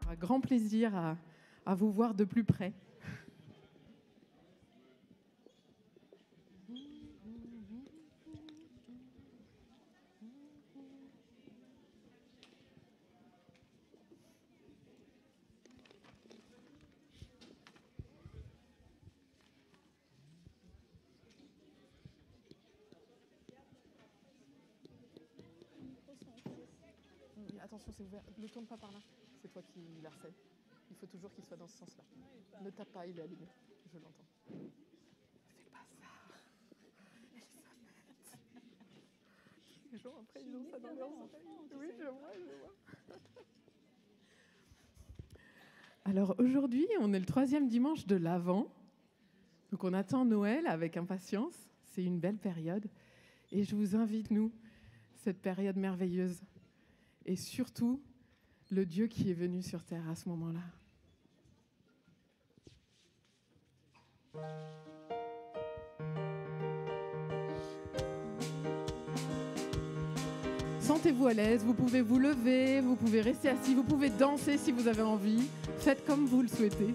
un grand plaisir à vous voir de plus près. Attention, c'est ouvert. Ne tourne pas par là. C'est toi qui l'harcèle. Il faut toujours qu'il soit dans ce sens-là. Ne tape pas, il est allumé. Je l'entends. Fais pas ça. Elisabeth. Les gens, après, ils ont ça dans leurs oreilles. Oui, je vois. Alors, aujourd'hui, on est le 3e dimanche de l'Avent. Donc, on attend Noël avec impatience. C'est une belle période. Et je vous invite, nous, cette période merveilleuse. Et surtout, le Dieu qui est venu sur terre à ce moment-là. Sentez-vous à l'aise, vous pouvez vous lever, vous pouvez rester assis, vous pouvez danser si vous avez envie. Faites comme vous le souhaitez.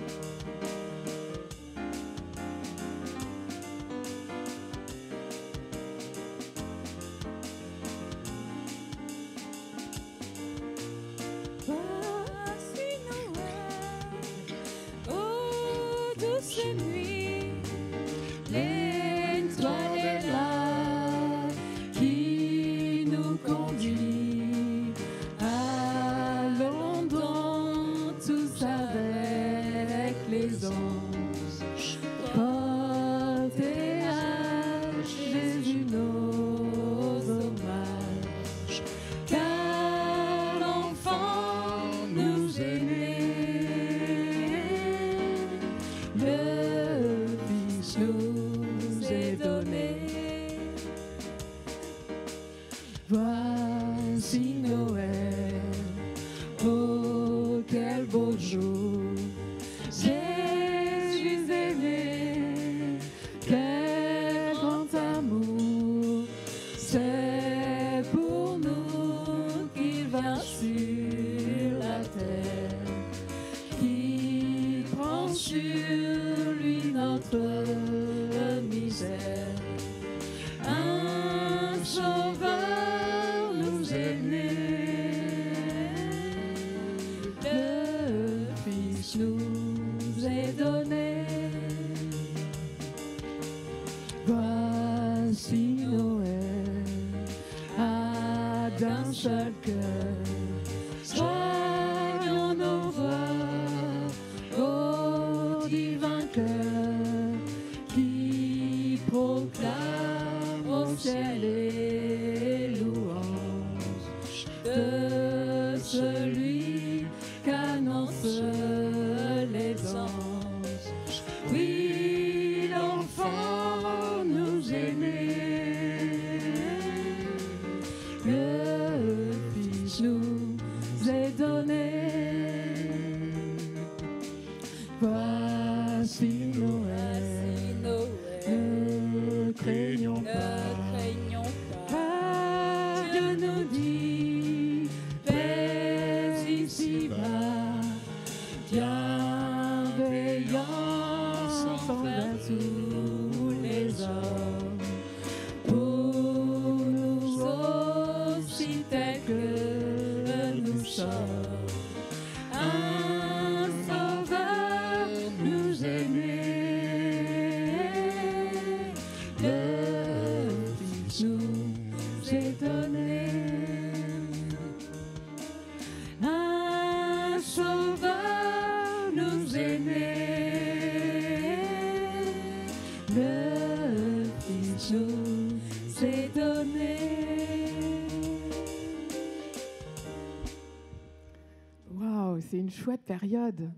Waouh, c'est une chouette période.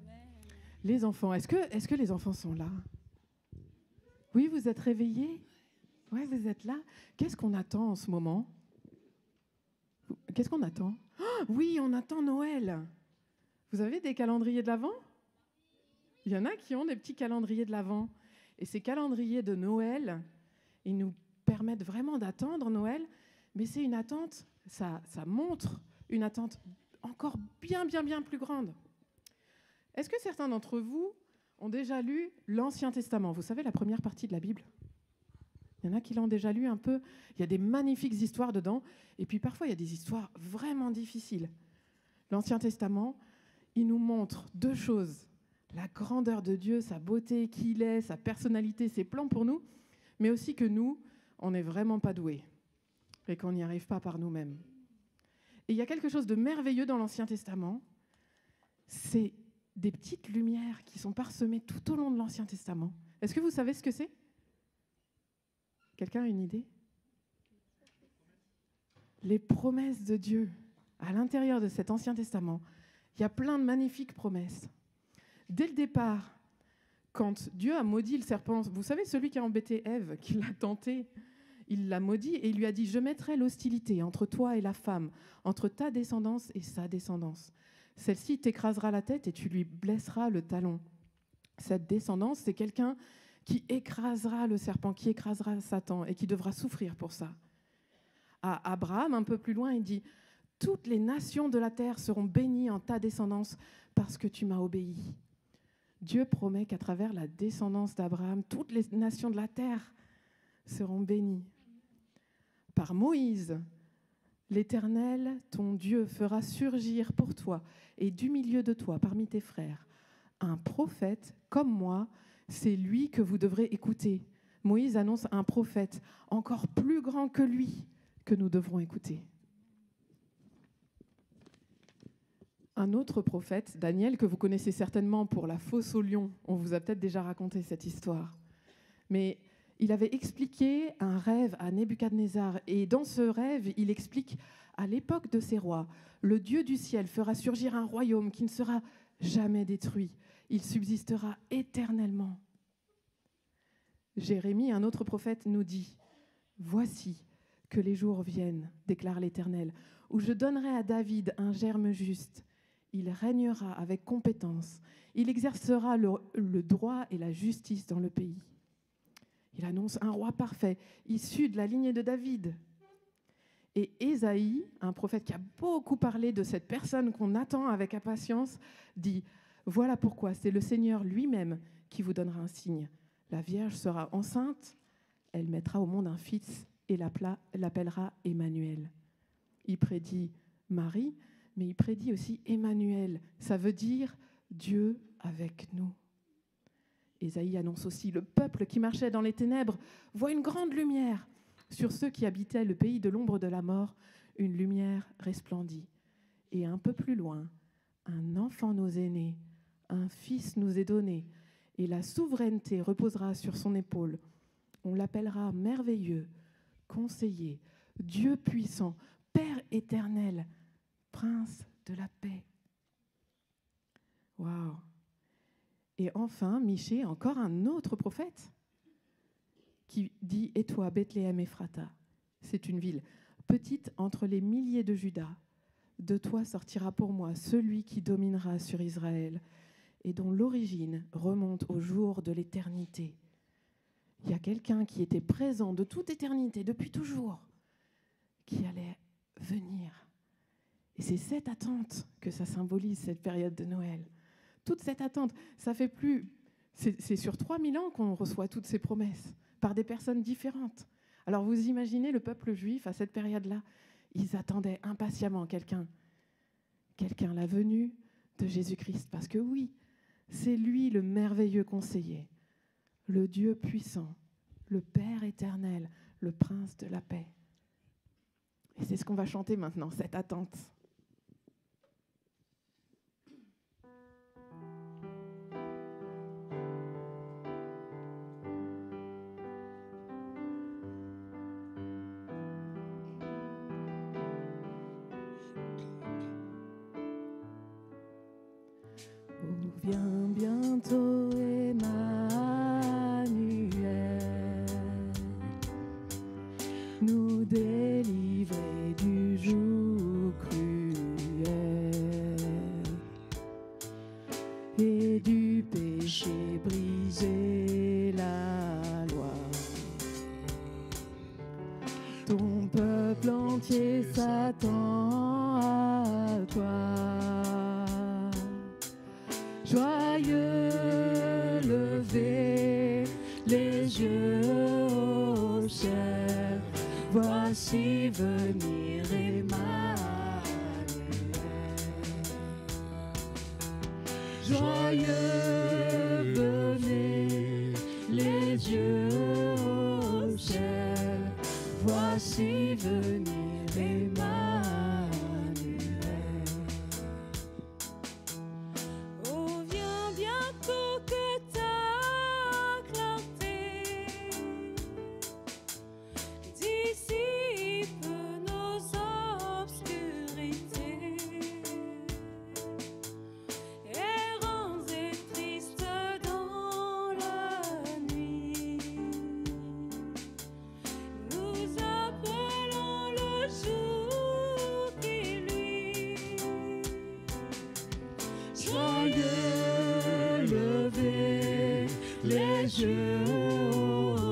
Les enfants, est-ce que les enfants sont là? Oui, vous êtes réveillés? Oui, vous êtes là. Qu'est-ce qu'on attend en ce moment? Qu'est-ce qu'on attend? Oh, oui, on attend Noël. Vous avez des calendriers de l'Avent? Il y en a qui ont des petits calendriers de l'Avent. Et ces calendriers de Noël, ils nous permettent vraiment d'attendre Noël, mais c'est une attente, ça montre une attente encore bien plus grande. Est-ce que certains d'entre vous ont déjà lu l'Ancien Testament? Vous savez, la première partie de la Bible? Il y en a qui l'ont déjà lu un peu. Il y a des magnifiques histoires dedans. Et puis parfois, il y a des histoires vraiment difficiles. L'Ancien Testament, il nous montre deux choses. La grandeur de Dieu, sa beauté, qui il est, sa personnalité, ses plans pour nous. Mais aussi que nous, on n'est vraiment pas doués. Et qu'on n'y arrive pas par nous-mêmes. Et il y a quelque chose de merveilleux dans l'Ancien Testament. C'est des petites lumières qui sont parsemées tout au long de l'Ancien Testament. Est-ce que vous savez ce que c'est? Quelqu'un a une idée? Les promesses de Dieu. À l'intérieur de cet Ancien Testament, il y a plein de magnifiques promesses. Dès le départ, quand Dieu a maudit le serpent, vous savez, celui qui a embêté Ève, qui l'a tenté, il l'a maudit et il lui a dit « Je mettrai l'hostilité entre toi et la femme, entre ta descendance et sa descendance. Celle-ci t'écrasera la tête et tu lui blesseras le talon. » Cette descendance, c'est quelqu'un qui écrasera le serpent, qui écrasera Satan et qui devra souffrir pour ça. À Abraham, un peu plus loin, il dit « Toutes les nations de la terre seront bénies en ta descendance parce que tu m'as obéi. » Dieu promet qu'à travers la descendance d'Abraham, toutes les nations de la terre seront bénies. Par Moïse, l'Éternel, ton Dieu, fera surgir pour toi et du milieu de toi, parmi tes frères, un prophète comme moi, c'est lui que vous devrez écouter. Moïse annonce un prophète encore plus grand que lui que nous devrons écouter. Un autre prophète, Daniel, que vous connaissez certainement pour la fosse au lion, on vous a peut-être déjà raconté cette histoire, mais il avait expliqué un rêve à Nebuchadnezzar, et dans ce rêve, il explique, à l'époque de ces rois, le Dieu du ciel fera surgir un royaume qui ne sera jamais détruit. Il subsistera éternellement. Jérémie, un autre prophète, nous dit « Voici que les jours viennent, déclare l'Éternel, où je donnerai à David un germe juste. Il régnera avec compétence. Il exercera le droit et la justice dans le pays. » Il annonce un roi parfait, issu de la lignée de David. Et Ésaïe, un prophète qui a beaucoup parlé de cette personne qu'on attend avec impatience, dit « Voilà pourquoi c'est le Seigneur lui-même qui vous donnera un signe. La Vierge sera enceinte, elle mettra au monde un fils et l'appellera Emmanuel. » Il prédit Marie, mais il prédit aussi Emmanuel. Ça veut dire Dieu avec nous. Ésaïe annonce aussi le peuple qui marchait dans les ténèbres voit une grande lumière. Sur ceux qui habitaient le pays de l'ombre de la mort, une lumière resplendit. Et un peu plus loin, un enfant nous est né, un fils nous est donné, et la souveraineté reposera sur son épaule. On l'appellera merveilleux, conseiller, Dieu puissant, Père éternel, Prince de la paix. Waouh! Et enfin, Michée, encore un autre prophète, qui dit « Et toi, Bethléem Ephrata, c'est une ville petite entre les milliers de Juda. De toi sortira pour moi celui qui dominera sur Israël et dont l'origine remonte au jour de l'éternité. » Il y a quelqu'un qui était présent de toute éternité, depuis toujours, qui allait venir. Et c'est cette attente que ça symbolise, cette période de Noël. Toute cette attente, ça fait plus... C'est sur 3000 ans qu'on reçoit toutes ces promesses, par des personnes différentes. Alors vous imaginez le peuple juif à cette période-là, ils attendaient impatiemment quelqu'un, la venue de Jésus-Christ. Parce que oui, c'est lui le merveilleux conseiller, le Dieu puissant, le Père éternel, le Prince de la paix. Et c'est ce qu'on va chanter maintenant, cette attente. Viens bientôt, Emmanuel, nous délivrer du joug cruel et du péché briser la loi. Ton peuple entier s'attend à toi. Joyeux lever les yeux au ciel, voici venir Emmanuel. Joyeux lever les yeux au ciel, voici venir Emmanuel.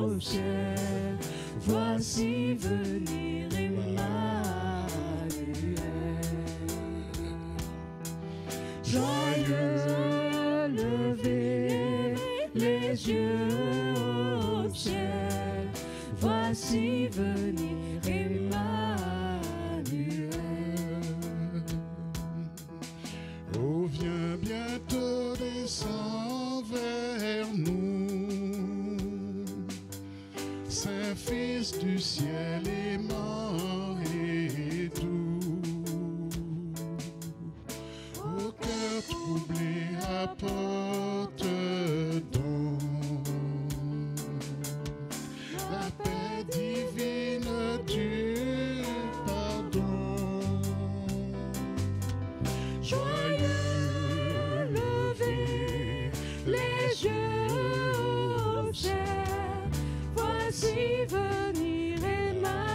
Au ciel, voici venir Emmanuel. Joyeux lever les yeux au ciel, voici venir Emmanuel. Oh, viens bientôt descendre vers nous, Saint Fils du ciel aimant et doux. Au cœur troublé, apporte donc la paix divine du pardon. Joyeux lever les yeux au ciel, voici venir Emmanuel.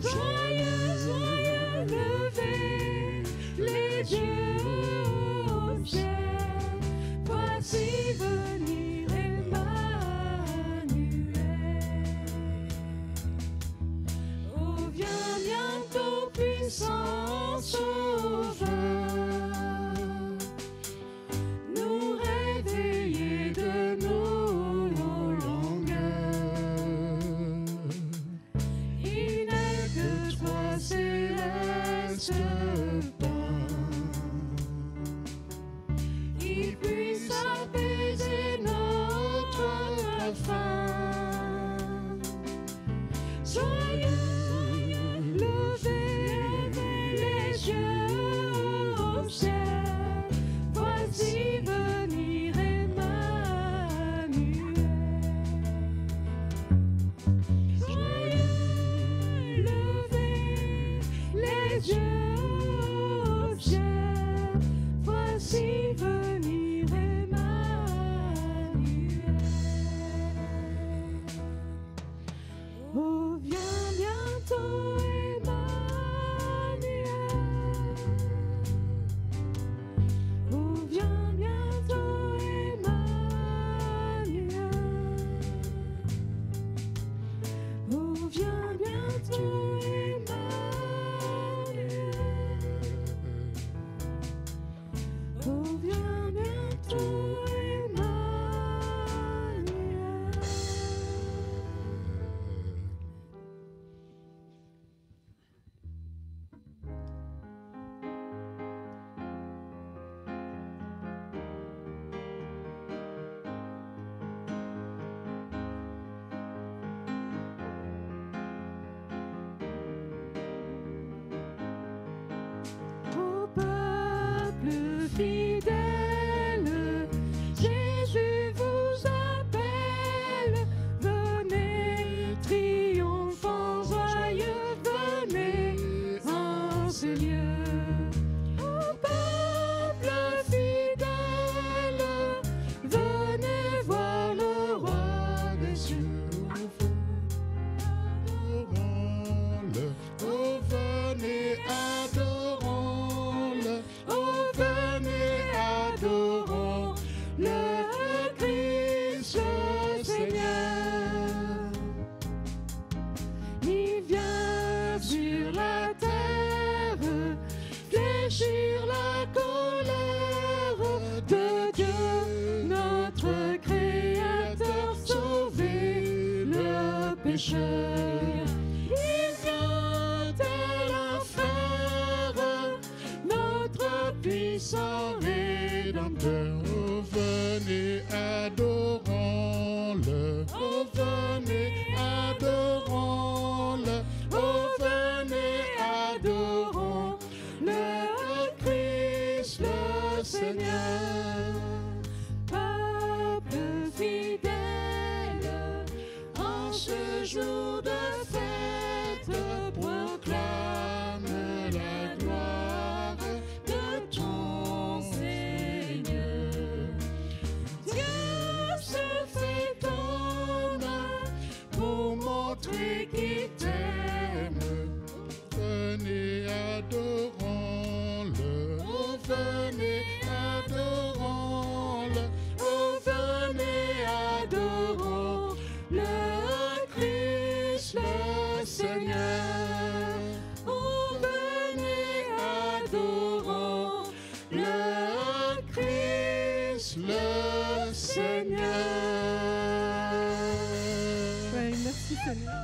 Joyeux lever les yeux au ciel, voici venir Emmanuel. Oh, viens bientôt, puissant Sauveur, nous réveiller de nos langueurs. Il n'est que toi, céleste pain, qui puisse apaiser notre faim. Joyeux lever les yeux au ciel, voici venir Emmanuel. Joyeux lever les yeux au ciel, voici venir Emmanuel. Oh, viens bientôt, Emmanuel. Oh, viens bientôt, Emmanuel. Oh, viens bientôt, Emmanuel. Oh, viens bientôt, Emmanuel. Ô peuple fidèle, Jésus vous appelle. Venez, triomphant, joyeux, venez en ce lieu. Ô peuple fidèle, venez voir le roi des cieux. Adorons-le, oh venez, adorons-le, Oh, venez, adorons le Christ le Seigneur. Il vient sur la terre, pécheurs. Il vient tel un frère, notre puissant Rédempteur. Oh, venez, adorons-le. Oh, venez, adorons-le. Oh, venez, adorons le Christ, le Seigneur. Peuple fidèle, en ce jour de fête, proclame la gloire de ton Seigneur. Dieu se fait homme pour montrer qu'il t'aime. Venez, adorons-le. Oh, venez, adorons-le. Oh, venez, adorons le Christ, le Seigneur. Oh, venez, adorons le Christ, le Seigneur. Oui, merci Seigneur.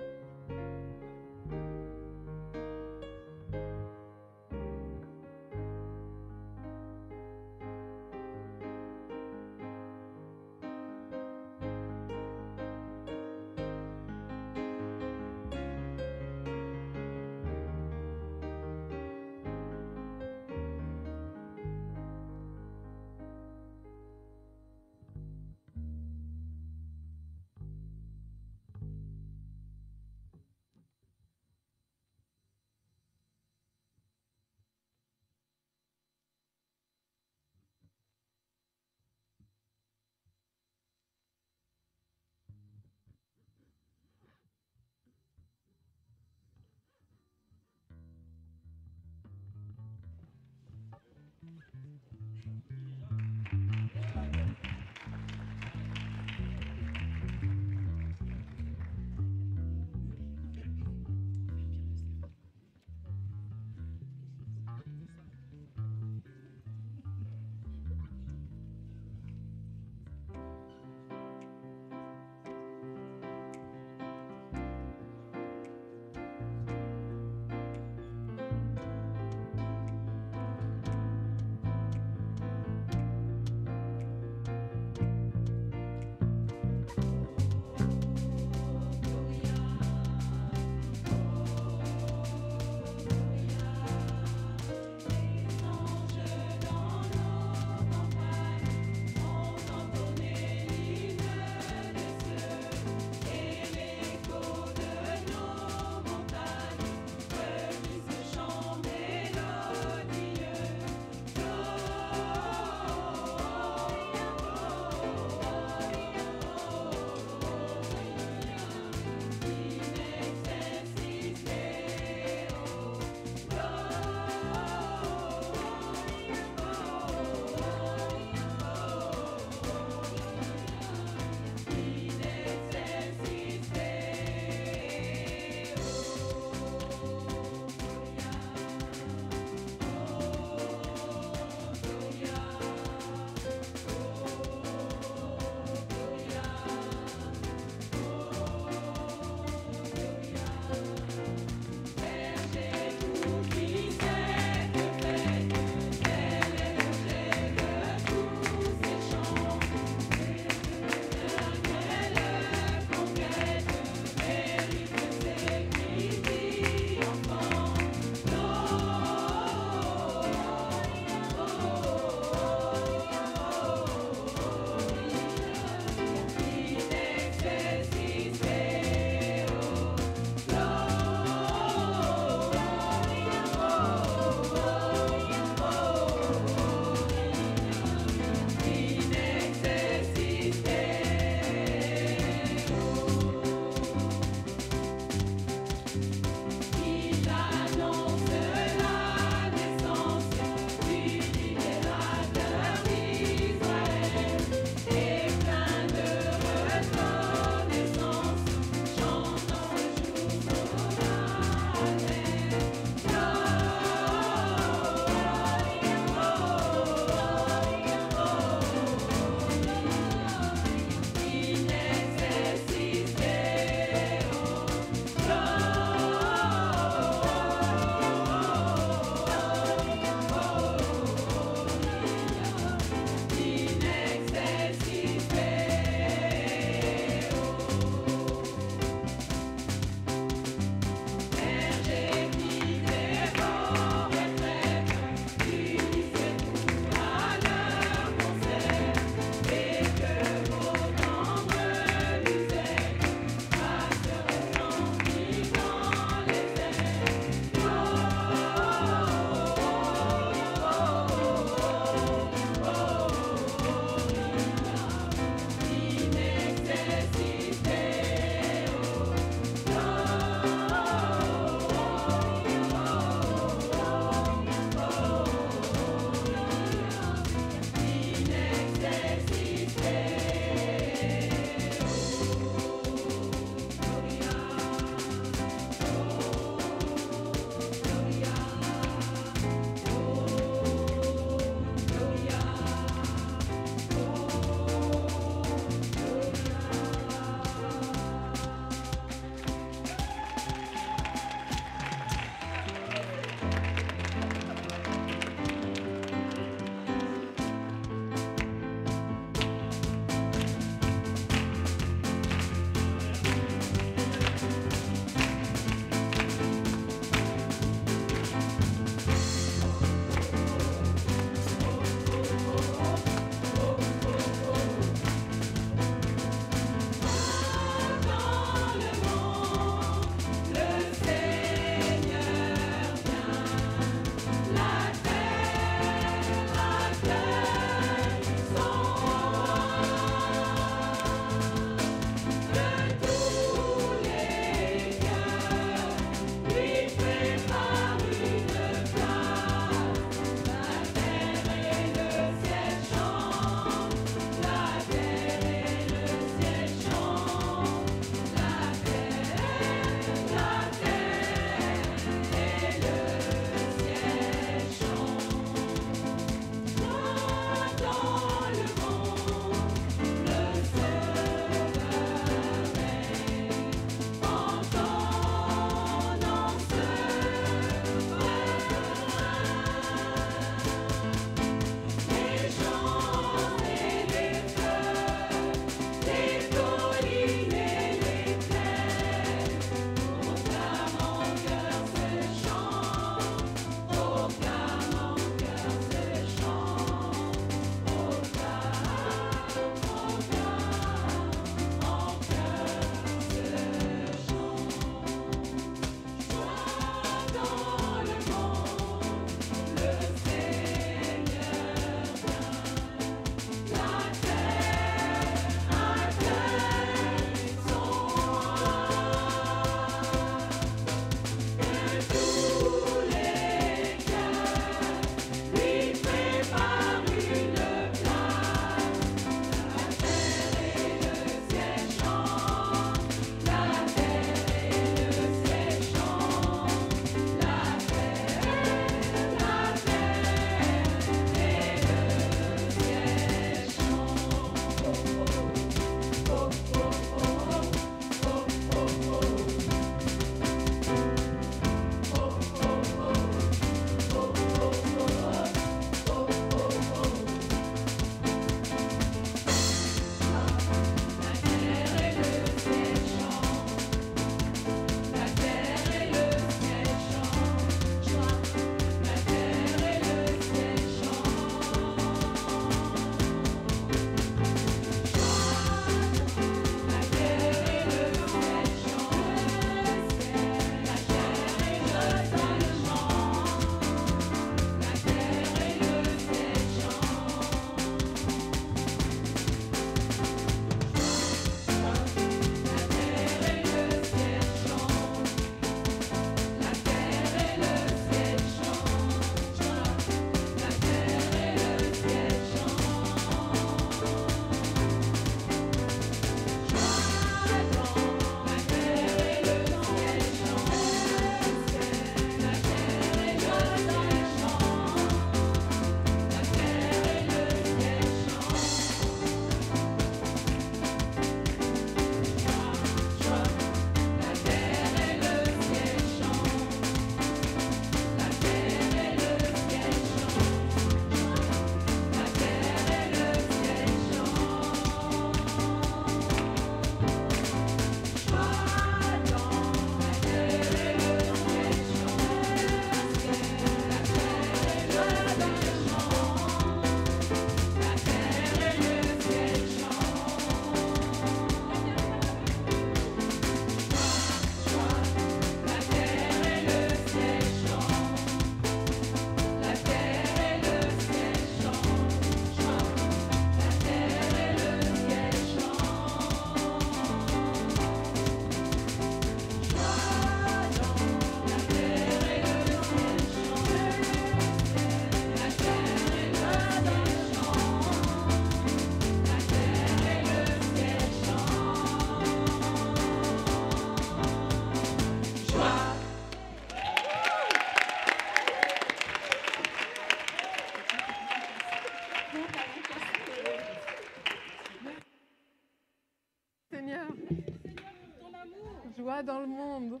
joie dans le monde.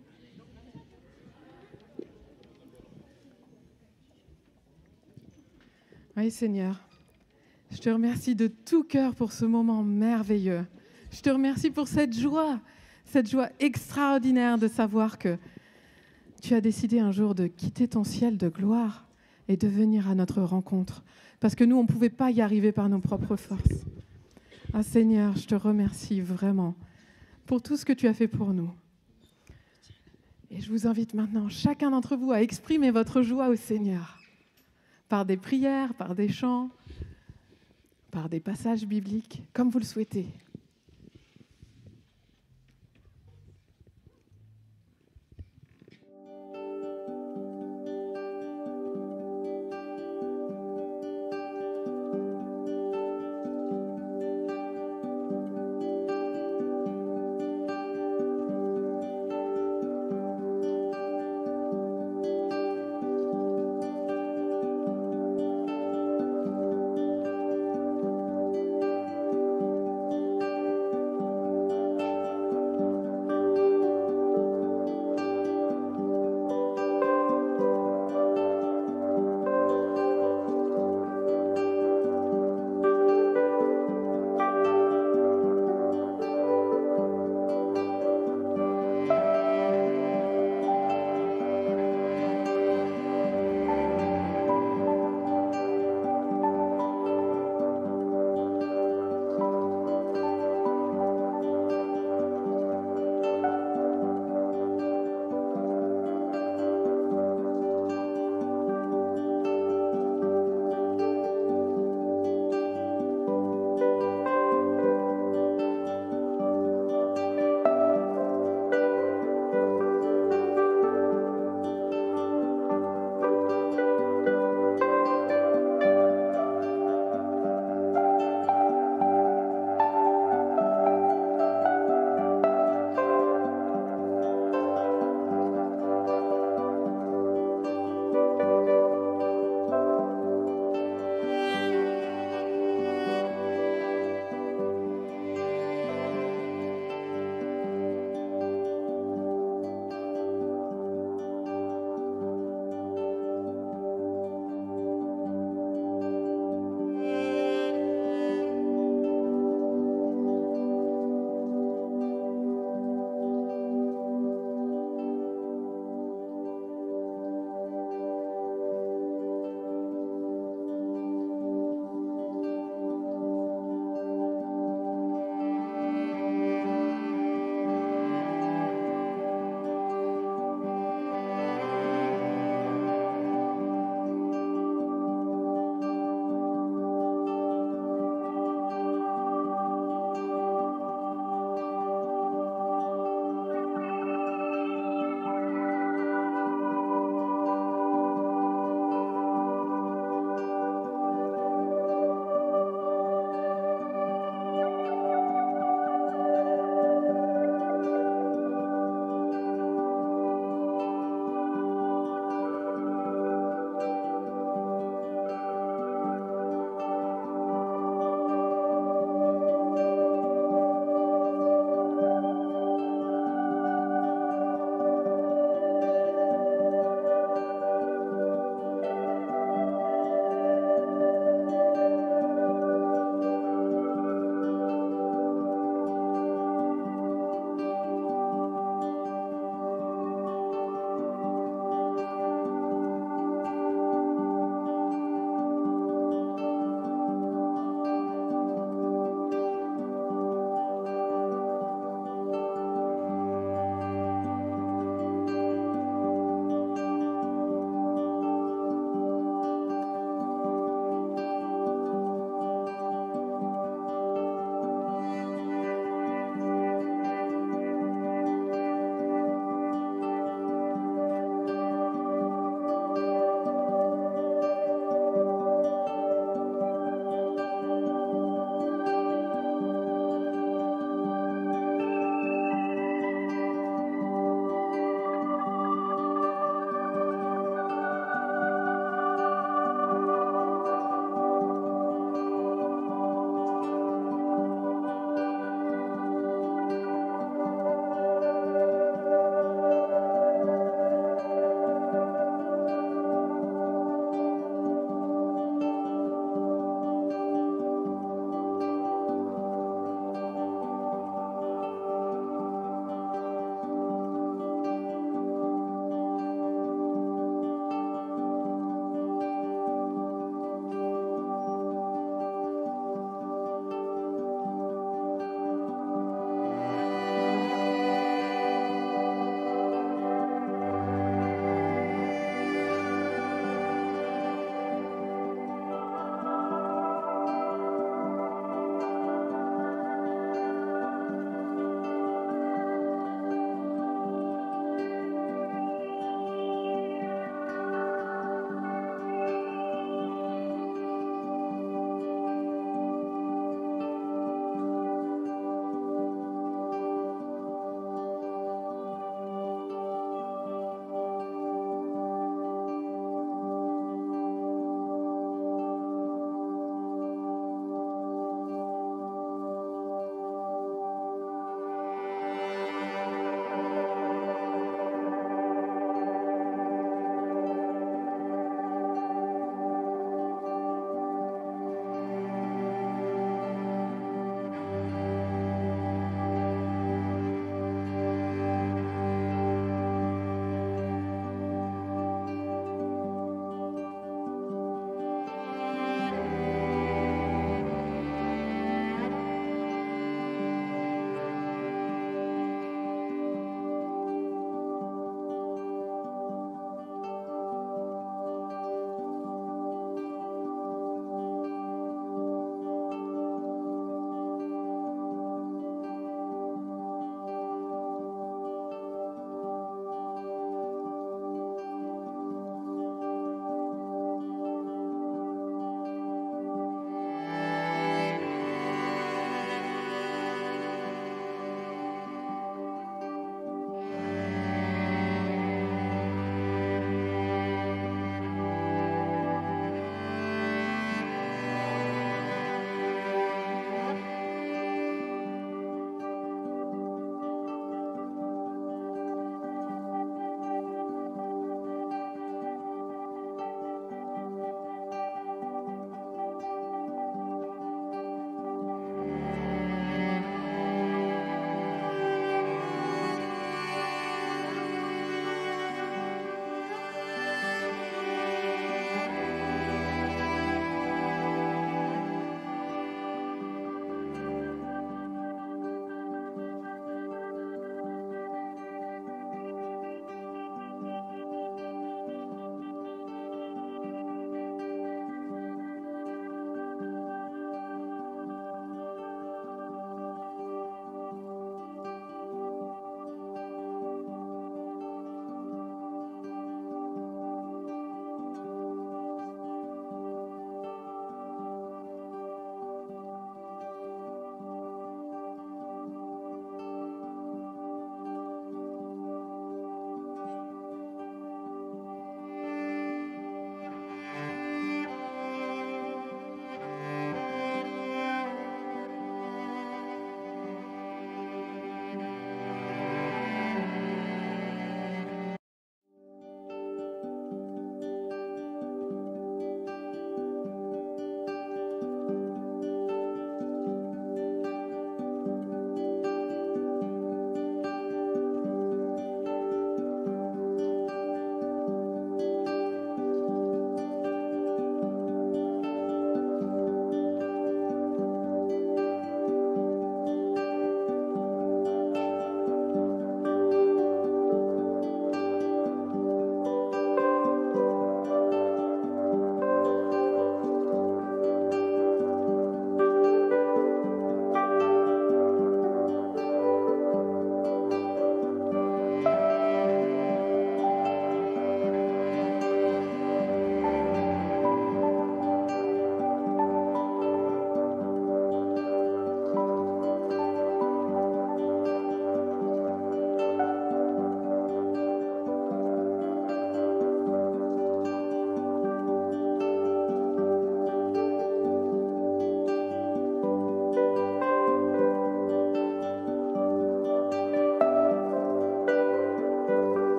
Oui, Seigneur, je te remercie de tout cœur pour ce moment merveilleux. Je te remercie pour cette joie extraordinaire de savoir que tu as décidé un jour de quitter ton ciel de gloire et de venir à notre rencontre. Parce que nous, on ne pouvait pas y arriver par nos propres forces. Ah Seigneur, je te remercie vraiment pour tout ce que tu as fait pour nous. Et je vous invite maintenant, chacun d'entre vous, à exprimer votre joie au Seigneur. Par des prières, par des chants, par des passages bibliques, comme vous le souhaitez.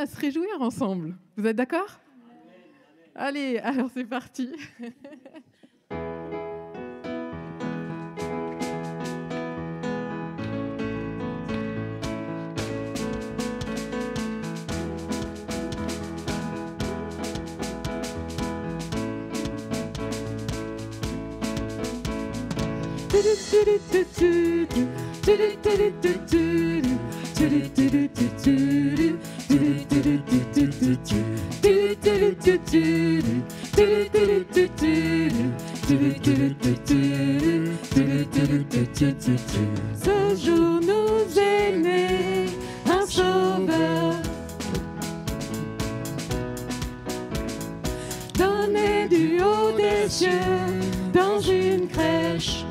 à se réjouir ensemble. Vous êtes d'accord? Allez, alors c'est parti. Ce jour nous est né un sauveur, donné du haut des cieux dans une crèche.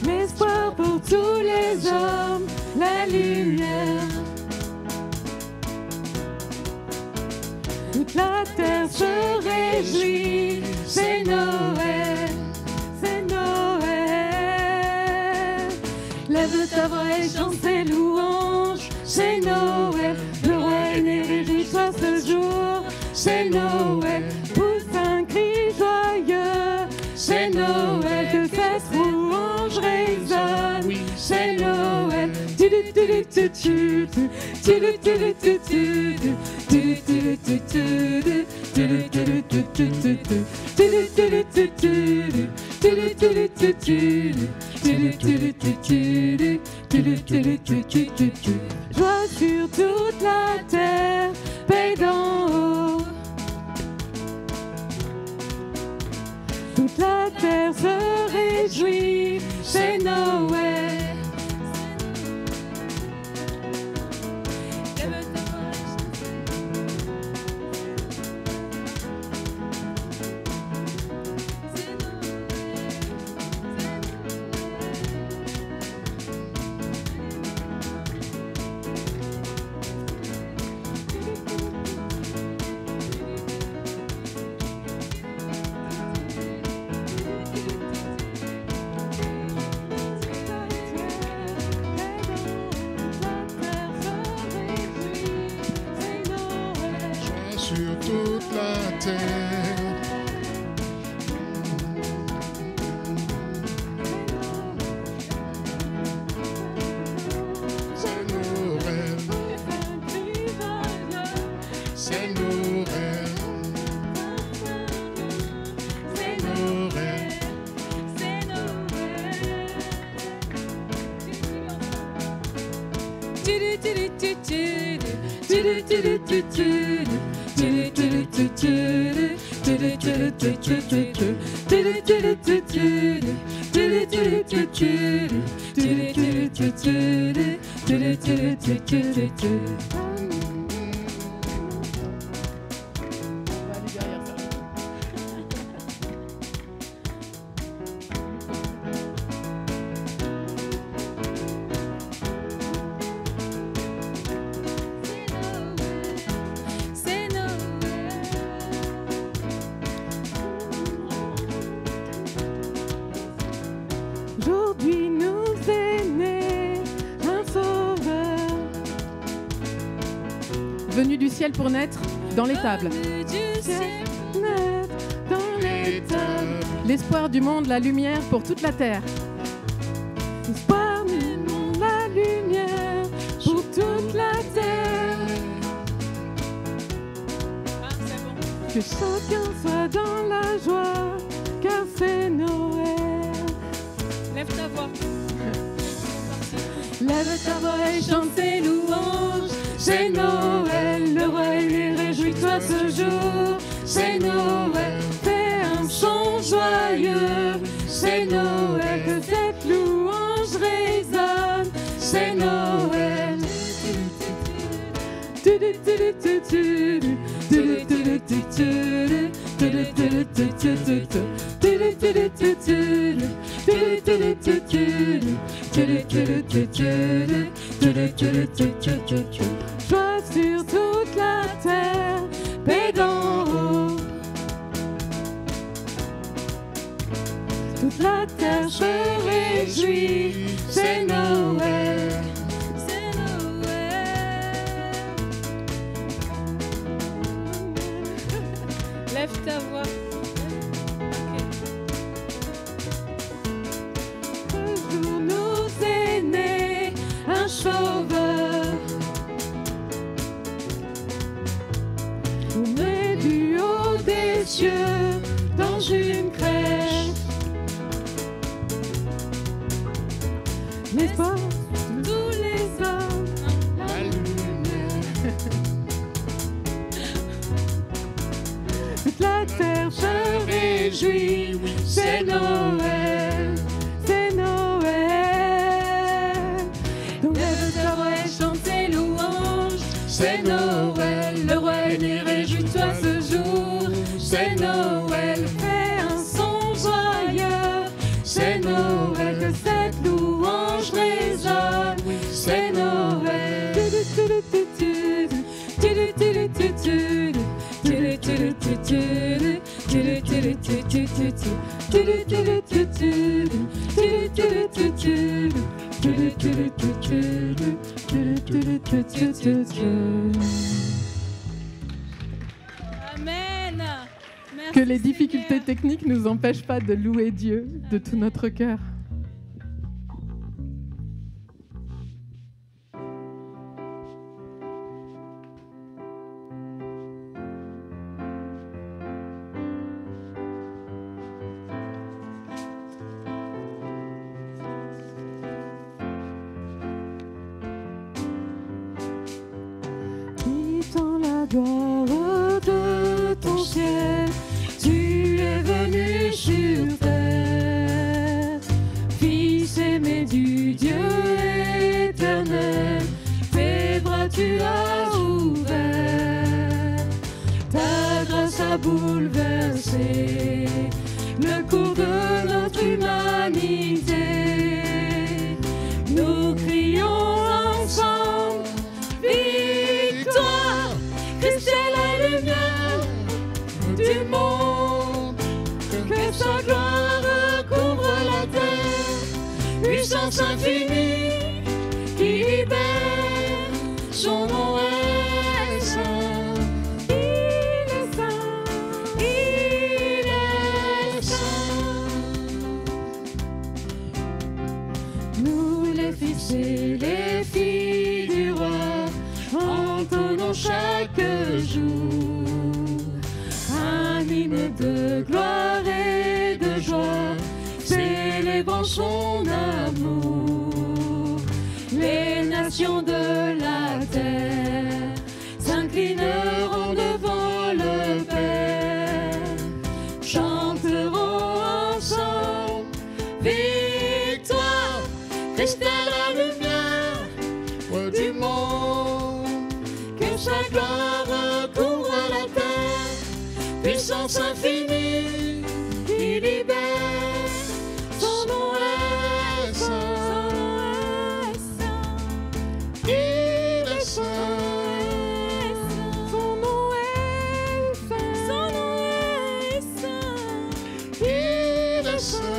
L'espoir pour tous les hommes, la lumière. Toute la terre se réjouit, c'est Noël, c'est Noël. Lève ta voix et chante tes louanges, c'est Noël. Le roi est né, réjouis-toi ce jour, c'est Noël. Pousse un cri joyeux, c'est Noël. Que cette louange résonne, c'est Noël. Joie sur toute la terre, paix d'en haut. Toute la terre se réjouit, c'est Noël. Sur toute la terre, c'est Noël, c'est Noël, c'est Noël. Aujourd'hui nous est né un sauveur, venu du ciel pour naître dans l'étable. L'espoir du monde, la lumière pour toute la terre. L'espoir du monde, la lumière pour toute la terre. Que chacun soit dans la joie, car c'est Noël. Lève ta voix. Lève ta voix et chante tes louanges, c'est Noël. Le roi est né, réjouis-toi ce jour, c'est Noël. Fais un chant joyeux, c'est Noël. Que cette louange résonne, c'est Noël. Joie sur toute la terre, paix d'en haut. se réjouit, c'est Noël. C'est Noël. Lève ta voix. Un jour nous est né un sauveur. Né du haut des cieux dans une crèche. N'est-ce pas tous les hommes la lumière. Toute la terre se réjouit, oui, c'est Noël, c'est Noël. Donc lève ta voix et chante tes louanges, c'est Noël. Le roi est né, réjouis-toi ce jour, c'est Noël. Fais un son joyeux, c'est Noël. Que cette louange résonne, oui, c'est Noël. Amen. Merci, Que les difficultés Seigneur. techniques ne nous empêchent pas de louer Dieu de tout notre cœur. Dans la gloire de ton ciel, tu es venu sur terre. Fils aimé du Dieu éternel, tes bras tu as ouverts. Ta grâce a bouleversé le cours de notre humanité. Nous crions ensemble, victoire, Christ est la lumière du monde, que sa gloire recouvre la terre, puissance infinie qui libère, son nom est saint, il est saint, il est saint. Nous les fils et les filles du roi, entonnons chaque jour un hymne de gloire et de joie, célébrant son amour. Les nations de la terre s'inclineront devant le Père, chanteront ensemble, victoire, Christ est la lumière du monde, que sa gloire recouvre la terre, puissance infinie qui libère, son nom est saint, il est saint, son nom est saint, il est saint,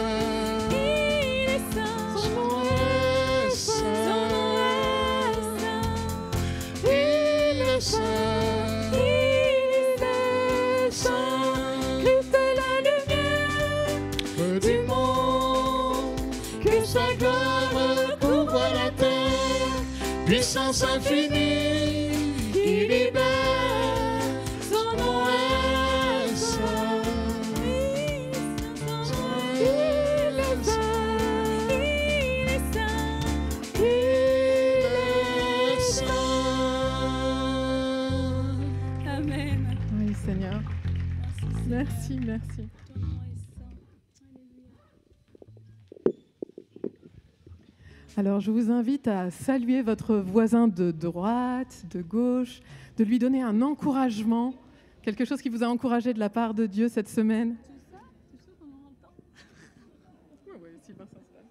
son nom est saint, il est saint, Christ est la lumière du monde, que sa gloire recouvre la terre, puissance infinie qui libère, son nom est saint, il est saint, il est saint. Amen. Oui, Seigneur. Merci, Merci, Seigneur. merci. Ton nom est saint. Alléluia. Alors, je vous invite à saluer votre voisin de droite, de gauche, de lui donner un encouragement, quelque chose qui vous a encouragé de la part de Dieu cette semaine. Tu es sûr qu'on aura le temps? Oui, oui, Sylvain s'installe.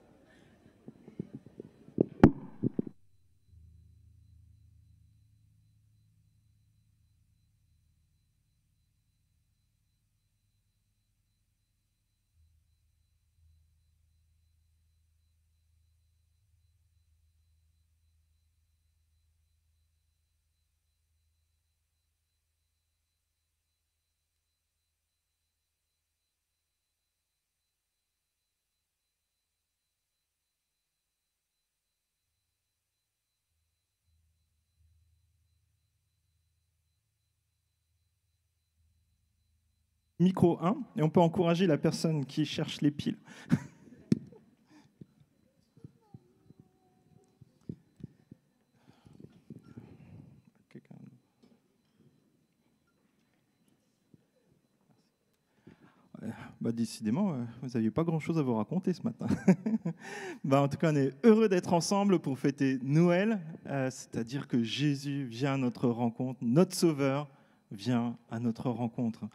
micro 1 et on peut encourager la personne qui cherche les piles. Décidément, vous n'aviez pas grand-chose à vous raconter ce matin. En tout cas, on est heureux d'être ensemble pour fêter Noël, c'est-à-dire que Jésus vient à notre rencontre, notre Sauveur vient à notre rencontre.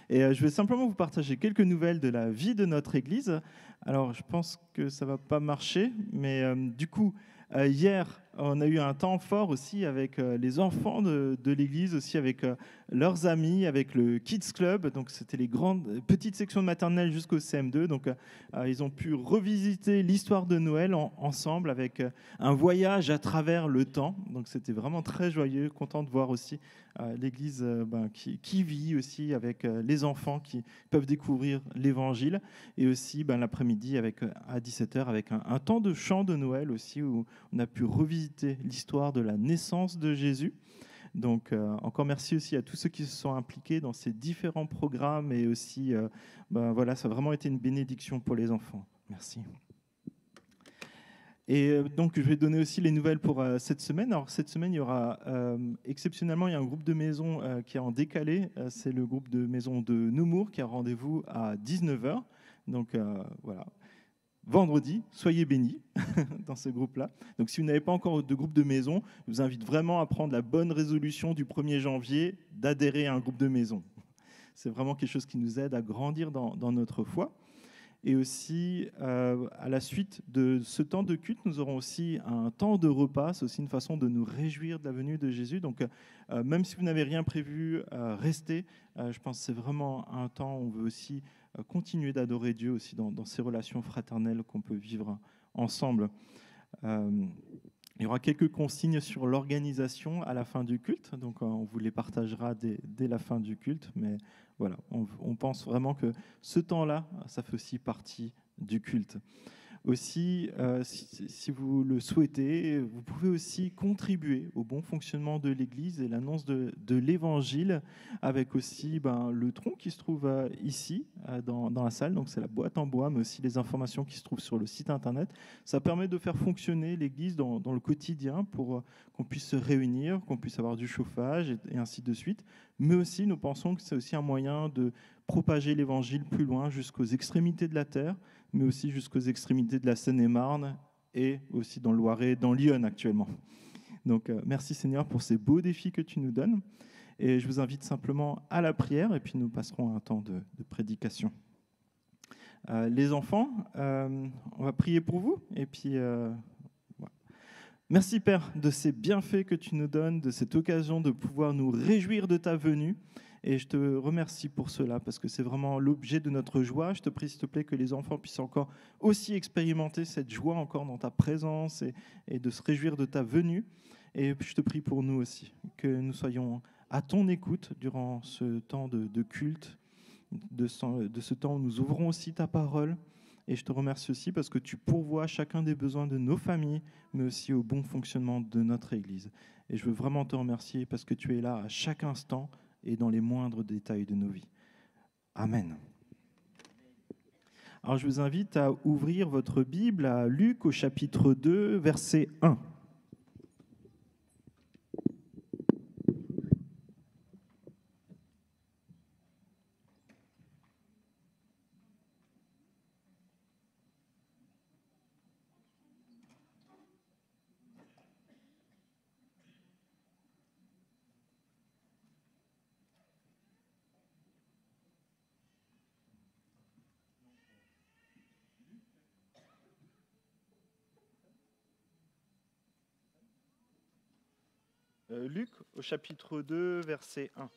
Et je vais simplement vous partager quelques nouvelles de la vie de notre Église. Alors, je pense que ça ne va pas marcher, mais du coup, hier, on a eu un temps fort aussi avec les enfants de l'Église, aussi avec leurs amis, avec le Kids Club. Donc, c'était les petites sections de maternelle jusqu'au CM2. Donc, ils ont pu revisiter l'histoire de Noël ensemble avec un voyage à travers le temps. Donc, c'était vraiment très joyeux, content de voir aussi l'Église qui vit aussi avec les enfants qui peuvent découvrir l'Évangile. Et aussi l'après-midi à 17h avec un temps de chant de Noël aussi où on a pu revisiter l'histoire de la naissance de Jésus. Donc, encore merci aussi à tous ceux qui se sont impliqués dans ces différents programmes et aussi, voilà, ça a vraiment été une bénédiction pour les enfants. Merci. Et donc, je vais donner aussi les nouvelles pour cette semaine. Alors, cette semaine, il y aura, exceptionnellement, il y a un groupe de maison qui est en décalé. C'est le groupe de maison de Nemours qui a rendez-vous à 19h. Donc, voilà. Vendredi, soyez bénis dans ce groupe-là. Donc, si vous n'avez pas encore de groupe de maison, je vous invite vraiment à prendre la bonne résolution du 1er janvier d'adhérer à un groupe de maison. C'est vraiment quelque chose qui nous aide à grandir dans notre foi. Et aussi, à la suite de ce temps de culte, nous aurons aussi un temps de repas. C'est aussi une façon de nous réjouir de la venue de Jésus. Donc, même si vous n'avez rien prévu, restez. Je pense que c'est vraiment un temps où on veut aussi continuer d'adorer Dieu aussi dans ces relations fraternelles qu'on peut vivre ensemble. Il y aura quelques consignes sur l'organisation à la fin du culte. Donc, on vous les partagera dès la fin du culte. Mais voilà, on pense vraiment que ce temps-là, ça fait aussi partie du culte. Aussi, si vous le souhaitez, vous pouvez aussi contribuer au bon fonctionnement de l'Église et l'annonce de l'Évangile avec aussi le tronc qui se trouve ici dans la salle. Donc c'est la boîte en bois, mais aussi les informations qui se trouvent sur le site internet. Ça permet de faire fonctionner l'Église dans le quotidien pour qu'on puisse se réunir, qu'on puisse avoir du chauffage et ainsi de suite. Mais aussi, nous pensons que c'est aussi un moyen de propager l'Évangile plus loin jusqu'aux extrémités de la terre, mais aussi jusqu'aux extrémités de la Seine-et-Marne et aussi dans le Loiret, dans Lyon actuellement. Donc, merci Seigneur pour ces beaux défis que tu nous donnes. Et je vous invite simplement à la prière et puis nous passerons un temps de prédication. Les enfants, on va prier pour vous. Et puis, voilà. Merci Père de ces bienfaits que tu nous donnes, de cette occasion de pouvoir nous réjouir de ta venue. Et je te remercie pour cela, parce que c'est vraiment l'objet de notre joie. Je te prie, s'il te plaît, que les enfants puissent encore aussi expérimenter cette joie encore dans ta présence et de se réjouir de ta venue. Et je te prie pour nous aussi, que nous soyons à ton écoute durant ce temps de culte, de ce temps où nous ouvrons aussi ta parole. Et je te remercie aussi parce que tu pourvois chacun des besoins de nos familles, mais aussi au bon fonctionnement de notre Église. Et je veux vraiment te remercier parce que tu es là à chaque instant, et dans les moindres détails de nos vies. Amen. Alors je vous invite à ouvrir votre Bible à Luc au chapitre 2, verset 1. Luc au chapitre 2, verset 1.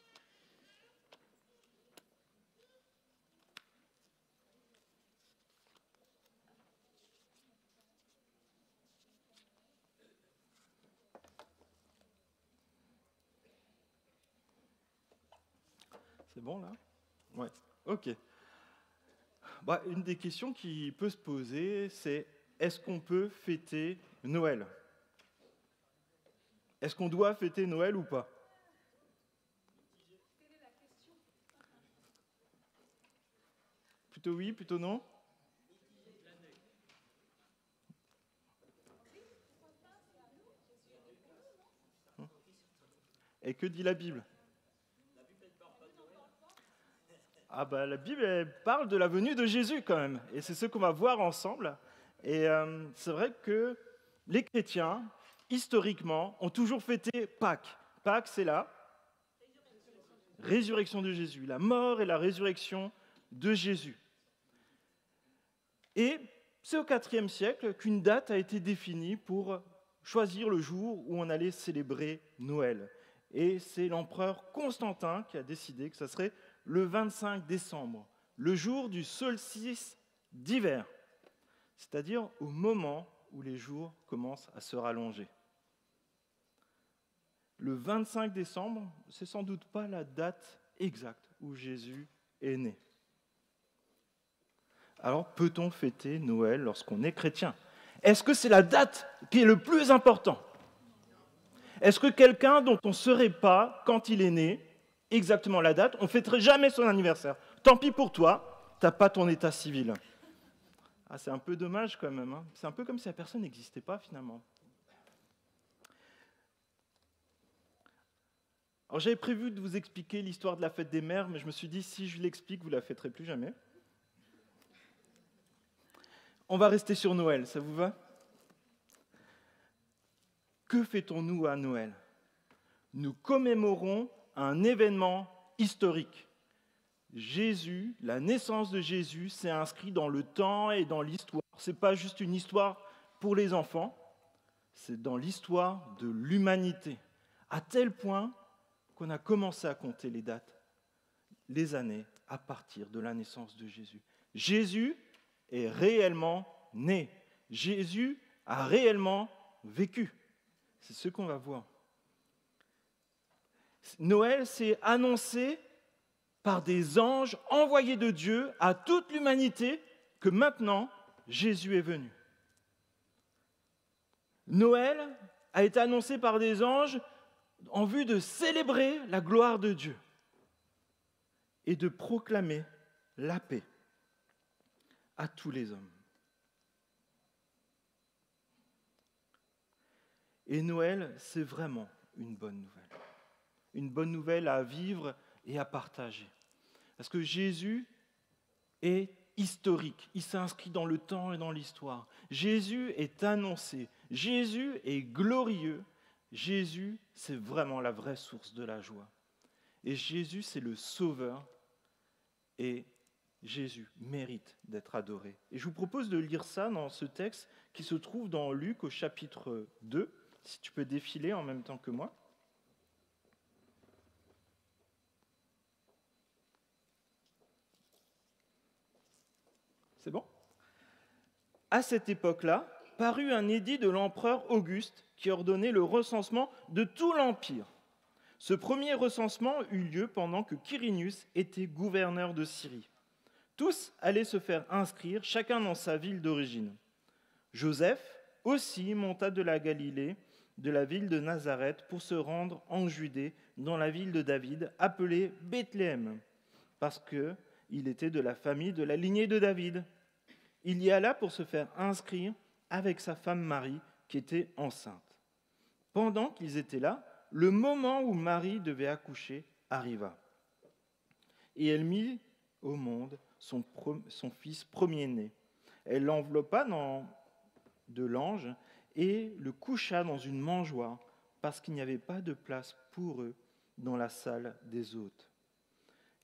C'est bon là ? Ouais, ok. Une des questions qui peut se poser, c'est est-ce qu'on peut fêter Noël ? Est-ce qu'on doit fêter Noël ou pas ? Plutôt oui, plutôt non? Et que dit la Bible? Ah bah, la Bible elle parle de la venue de Jésus quand même, et c'est ce qu'on va voir ensemble. Et c'est vrai que les chrétiens, historiquement, ont toujours fêté Pâques. Pâques, c'est la résurrection de Jésus, la mort et la résurrection de Jésus. Et c'est au IVe siècle qu'une date a été définie pour choisir le jour où on allait célébrer Noël. Et c'est l'empereur Constantin qui a décidé que ça serait le 25 décembre, le jour du solstice d'hiver, c'est-à-dire au moment où les jours commencent à se rallonger. Le 25 décembre, c'est sans doute pas la date exacte où Jésus est né. Alors, peut-on fêter Noël lorsqu'on est chrétien? Est-ce que c'est la date qui est le plus important? Est-ce que quelqu'un dont on ne saurait pas quand il est né, exactement la date, on ne fêterait jamais son anniversaire? Tant pis pour toi, tu n'as pas ton état civil. Ah, c'est un peu dommage quand même. Hein. C'est un peu comme si la personne n'existait pas finalement. Alors j'avais prévu de vous expliquer l'histoire de la fête des mères, mais je me suis dit, si je l'explique, vous ne la fêterez plus jamais. On va rester sur Noël, ça vous va? Que fêtons-nous à Noël? Nous commémorons un événement historique. Jésus, la naissance de Jésus, s'est inscrit dans le temps et dans l'histoire. Ce n'est pas juste une histoire pour les enfants, c'est dans l'histoire de l'humanité. À tel point qu'on a commencé à compter les dates, les années, à partir de la naissance de Jésus. Jésus est réellement né. Jésus a réellement vécu. C'est ce qu'on va voir. Noël, c'est annoncé par des anges envoyés de Dieu à toute l'humanité que maintenant, Jésus est venu. Noël a été annoncé par des anges en vue de célébrer la gloire de Dieu et de proclamer la paix à tous les hommes. Et Noël, c'est vraiment une bonne nouvelle. Une bonne nouvelle à vivre et à partager. Parce que Jésus est historique, il s'inscrit dans le temps et dans l'histoire. Jésus est annoncé, Jésus est glorieux, Jésus, c'est vraiment la vraie source de la joie. Et Jésus, c'est le Sauveur, et Jésus mérite d'être adoré. Et je vous propose de lire ça dans ce texte qui se trouve dans Luc au chapitre 2, si tu peux défiler en même temps que moi. C'est bon? À cette époque-là, parut un édit de l'empereur Auguste qui ordonnait le recensement de tout l'Empire. Ce premier recensement eut lieu pendant que Quirinius était gouverneur de Syrie. Tous allaient se faire inscrire, chacun dans sa ville d'origine. Joseph aussi monta de la Galilée, de la ville de Nazareth, pour se rendre en Judée, dans la ville de David, appelée Bethléem, parce qu'il était de la famille de la lignée de David. Il y alla pour se faire inscrire avec sa femme Marie, qui était enceinte. Pendant qu'ils étaient là, le moment où Marie devait accoucher arriva. Et elle mit au monde son fils premier-né. Elle l'enveloppa de lange et le coucha dans une mangeoire, parce qu'il n'y avait pas de place pour eux dans la salle des hôtes.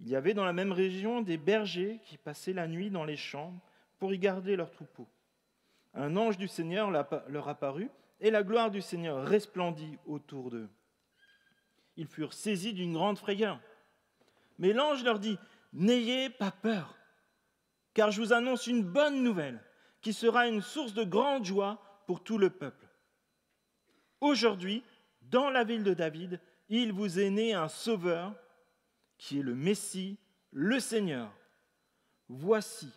Il y avait dans la même région des bergers qui passaient la nuit dans les champs pour y garder leurs troupeaux. Un ange du Seigneur leur apparut, et la gloire du Seigneur resplendit autour d'eux. Ils furent saisis d'une grande frayeur. Mais l'ange leur dit, « N'ayez pas peur, car je vous annonce une bonne nouvelle, qui sera une source de grande joie pour tout le peuple. Aujourd'hui, dans la ville de David, il vous est né un sauveur, qui est le Messie, le Seigneur. Voici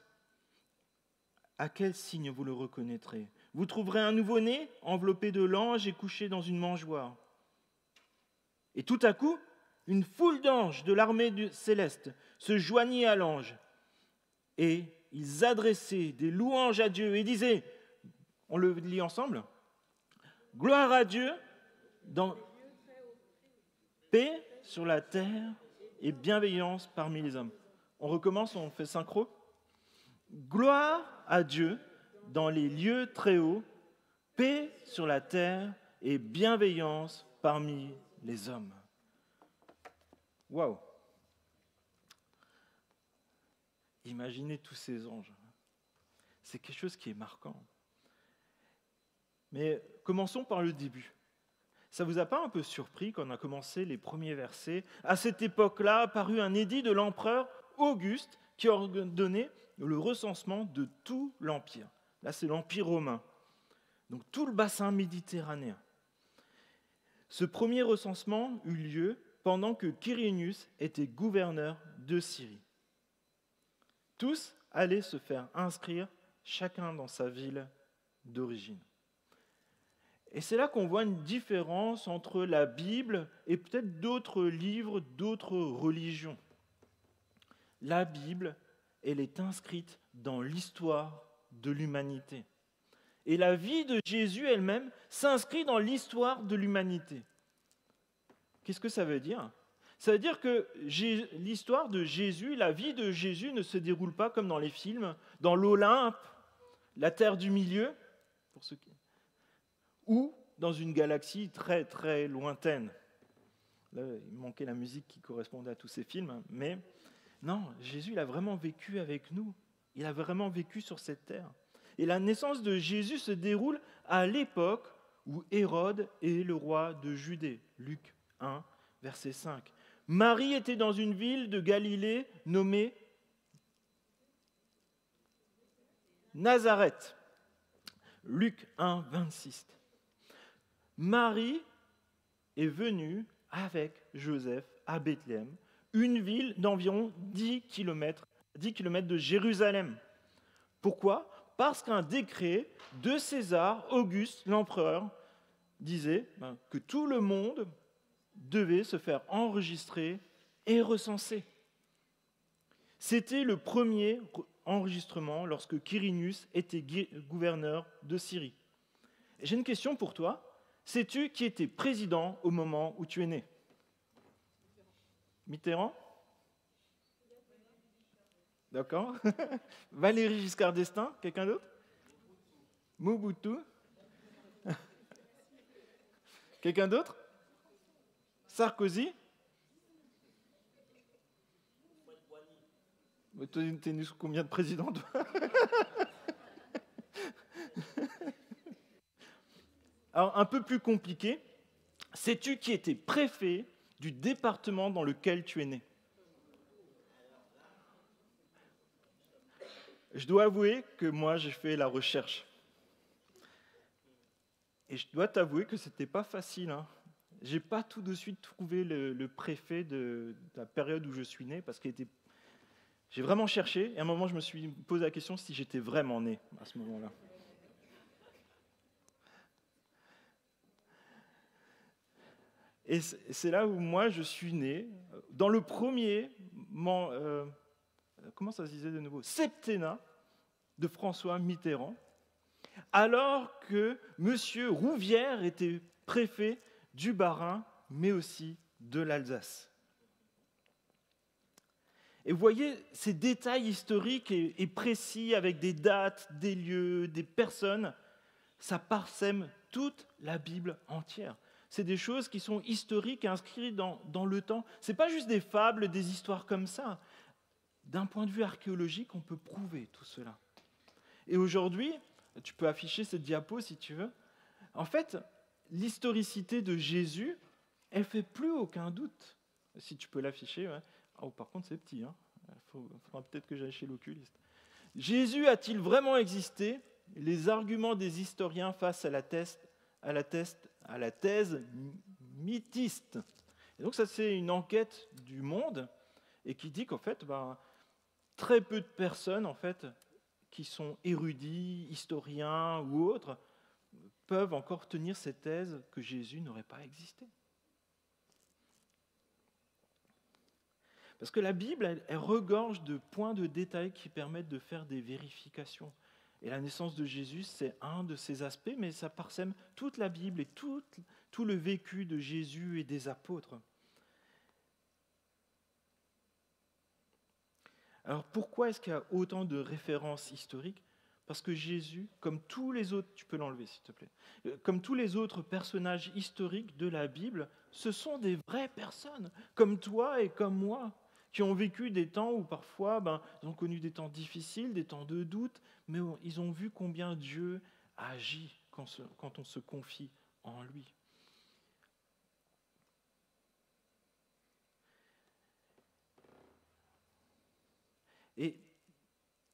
à quel signe vous le reconnaîtrez. Vous trouverez un nouveau-né enveloppé de langes et couché dans une mangeoire. » Et tout à coup, une foule d'anges de l'armée céleste se joignit à l'ange. et ils adressaient des louanges à Dieu et disaient, on le lit ensemble, « Gloire à Dieu dans paix sur la terre et bienveillance parmi les hommes. » On recommence, on fait synchro. « Gloire à Dieu dans les lieux très hauts, paix sur la terre et bienveillance parmi les hommes. » Waouh! Imaginez tous ces anges. C'est quelque chose qui est marquant. Mais commençons par le début. Ça ne vous a pas un peu surpris quand on a commencé les premiers versets? À cette époque-là, apparut un édit de l'empereur Auguste qui ordonnait le recensement de tout l'Empire. Là, c'est l'Empire romain. Donc tout le bassin méditerranéen. Ce premier recensement eut lieu pendant que Quirinius était gouverneur de Syrie. Tous allaient se faire inscrire, chacun dans sa ville d'origine. Et c'est là qu'on voit une différence entre la Bible et peut-être d'autres livres, d'autres religions. La Bible, elle est inscrite dans l'histoire de l'humanité. Et la vie de Jésus elle-même s'inscrit dans l'histoire de l'humanité. Qu'est-ce que ça veut dire? Ça veut dire que l'histoire de Jésus, la vie de Jésus ne se déroule pas comme dans les films, dans l'Olympe, la terre du milieu, pour ceux qui... ou dans une galaxie très très lointaine. Là, il manquait la musique qui correspondait à tous ces films, mais non, Jésus il a vraiment vécu avec nous. Il a vraiment vécu sur cette terre. Et la naissance de Jésus se déroule à l'époque où Hérode est le roi de Judée. Luc 1, verset 5. Marie était dans une ville de Galilée nommée Nazareth. Luc 1, 26. Marie est venue avec Joseph à Bethléem, une ville d'environ 10 km de Jérusalem. Pourquoi ? Parce qu'un décret de César, Auguste, l'empereur, disait que tout le monde devait se faire enregistrer et recenser. C'était le premier enregistrement lorsque Quirinius était gouverneur de Syrie. Et j'ai une question pour toi. Sais-tu qui était président au moment où tu es né? Mitterrand? D'accord. Valéry Giscard d'Estaing, quelqu'un d'autre? Mobutu? Quelqu'un d'autre? Sarkozy? T'es né sous combien de présidents, toi? Alors, un peu plus compliqué, sais-tu qui était préfet du département dans lequel tu es né? Je dois avouer que moi, j'ai fait la recherche. Et je dois t'avouer que ce n'était pas facile. Je n'ai pas tout de suite trouvé le préfet de la période où je suis né, parce que j'ai vraiment cherché, et à un moment, je me suis posé la question si j'étais vraiment né à ce moment-là. Et c'est là où moi, je suis né, dans le premier... comment ça se disait de nouveau? Septennat de François Mitterrand, alors que M. Rouvière était préfet du Bas-Rhin, mais aussi de l'Alsace. Et vous voyez, ces détails historiques et précis, avec des dates, des lieux, des personnes, ça parsème toute la Bible entière. C'est des choses qui sont historiques et inscrites dans le temps. Ce n'est pas juste des fables, des histoires comme ça. D'un point de vue archéologique, on peut prouver tout cela. Et aujourd'hui, tu peux afficher cette diapo si tu veux. En fait, l'historicité de Jésus, elle ne fait plus aucun doute. Si tu peux l'afficher. Ouais. Oh, par contre, c'est petit. Faudra peut-être que j'aille chez l'oculiste. Jésus a-t-il vraiment existé? Les arguments des historiens face à la thèse mythiste. Et donc ça, c'est une enquête du Monde et qui dit qu'en fait, très peu de personnes en fait, qui sont érudits, historiens ou autres, peuvent encore tenir cette thèse que Jésus n'aurait pas existé. Parce que la Bible, elle regorge de points de détail qui permettent de faire des vérifications. Et la naissance de Jésus, c'est un de ces aspects, mais ça parsème toute la Bible et tout le vécu de Jésus et des apôtres. Alors pourquoi est-ce qu'il y a autant de références historiques ? Parce que Jésus, comme tous les autres, tu peux l'enlever s'il te plaît, comme tous les autres personnages historiques de la Bible, ce sont des vraies personnes, comme toi et comme moi, qui ont vécu des temps où parfois ils ont connu des temps difficiles, des temps de doute, mais ils ont vu combien Dieu agit quand on se confie en lui. Et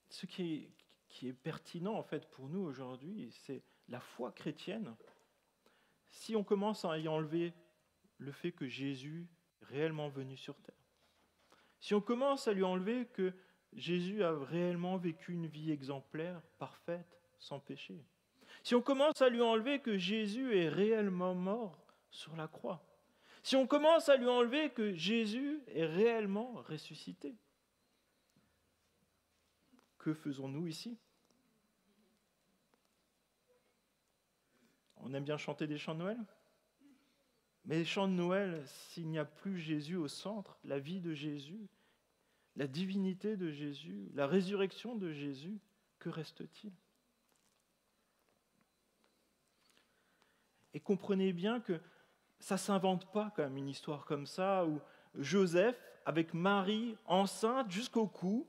ce qui est pertinent en fait pour nous aujourd'hui, c'est la foi chrétienne. Si on commence à y enlever le fait que Jésus est réellement venu sur terre, si on commence à lui enlever que Jésus a réellement vécu une vie exemplaire, parfaite, sans péché, si on commence à lui enlever que Jésus est réellement mort sur la croix, si on commence à lui enlever que Jésus est réellement ressuscité, que faisons-nous ici ? On aime bien chanter des chants de Noël ? Mais les chants de Noël, s'il n'y a plus Jésus au centre, la vie de Jésus, la divinité de Jésus, la résurrection de Jésus, que reste-t-il ? Et comprenez bien que ça ne s'invente pas quand même une histoire comme ça, où Joseph, avec Marie enceinte jusqu'au cou,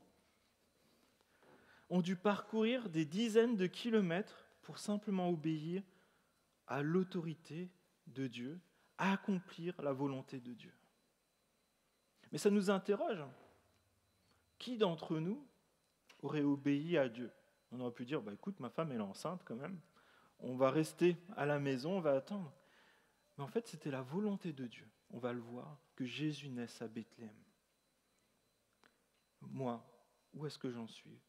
ont dû parcourir des dizaines de kilomètres pour simplement obéir à l'autorité de Dieu, à accomplir la volonté de Dieu. Mais ça nous interroge. Qui d'entre nous aurait obéi à Dieu ? On aurait pu dire, écoute, ma femme elle est enceinte quand même, on va rester à la maison, on va attendre. Mais en fait, c'était la volonté de Dieu. On va le voir, que Jésus naisse à Bethléem. Moi, où est-ce que j'en suis ?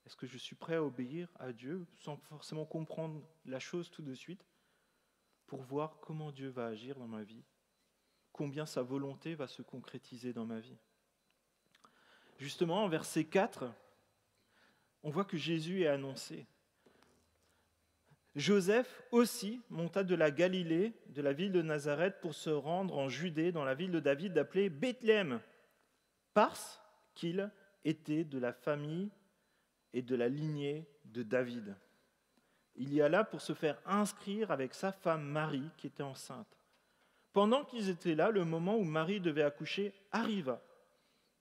Est-ce que je suis prêt à obéir à Dieu sans forcément comprendre la chose tout de suite pour voir comment Dieu va agir dans ma vie, combien sa volonté va se concrétiser dans ma vie ? Justement, en verset 4, on voit que Jésus est annoncé. Joseph aussi monta de la Galilée, de la ville de Nazareth, pour se rendre en Judée, dans la ville de David, appelée Bethléem, parce qu'il était de la famille et de la lignée de David. Il y alla pour se faire inscrire avec sa femme Marie, qui était enceinte. Pendant qu'ils étaient là, le moment où Marie devait accoucher arriva,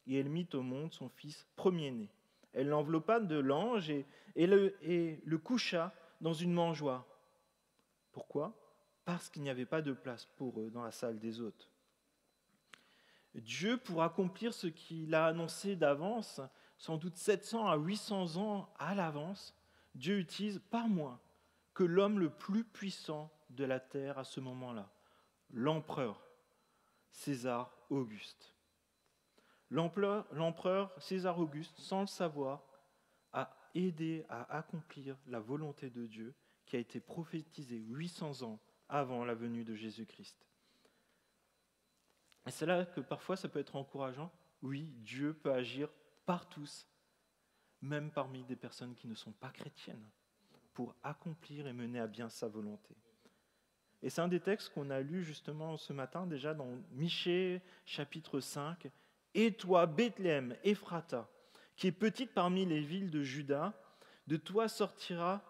et elle mit au monde son fils premier-né. Elle l'enveloppa de lange et le coucha dans une mangeoire. Pourquoi ? Parce qu'il n'y avait pas de place pour eux dans la salle des hôtes. Dieu, pour accomplir ce qu'il a annoncé d'avance, sans doute 700 à 800 ans à l'avance, Dieu utilise pas moins que l'homme le plus puissant de la terre à ce moment-là, l'empereur César Auguste. L'empereur César Auguste, sans le savoir, a aidé à accomplir la volonté de Dieu qui a été prophétisée 800 ans avant la venue de Jésus-Christ. Et c'est là que parfois ça peut être encourageant. Oui, Dieu peut agir par tous, même parmi des personnes qui ne sont pas chrétiennes, pour accomplir et mener à bien sa volonté. Et c'est un des textes qu'on a lu justement ce matin déjà dans Michée, chapitre 5. « Et toi, Bethléem, Ephrata, qui est petite parmi les villes de Juda, de toi sortira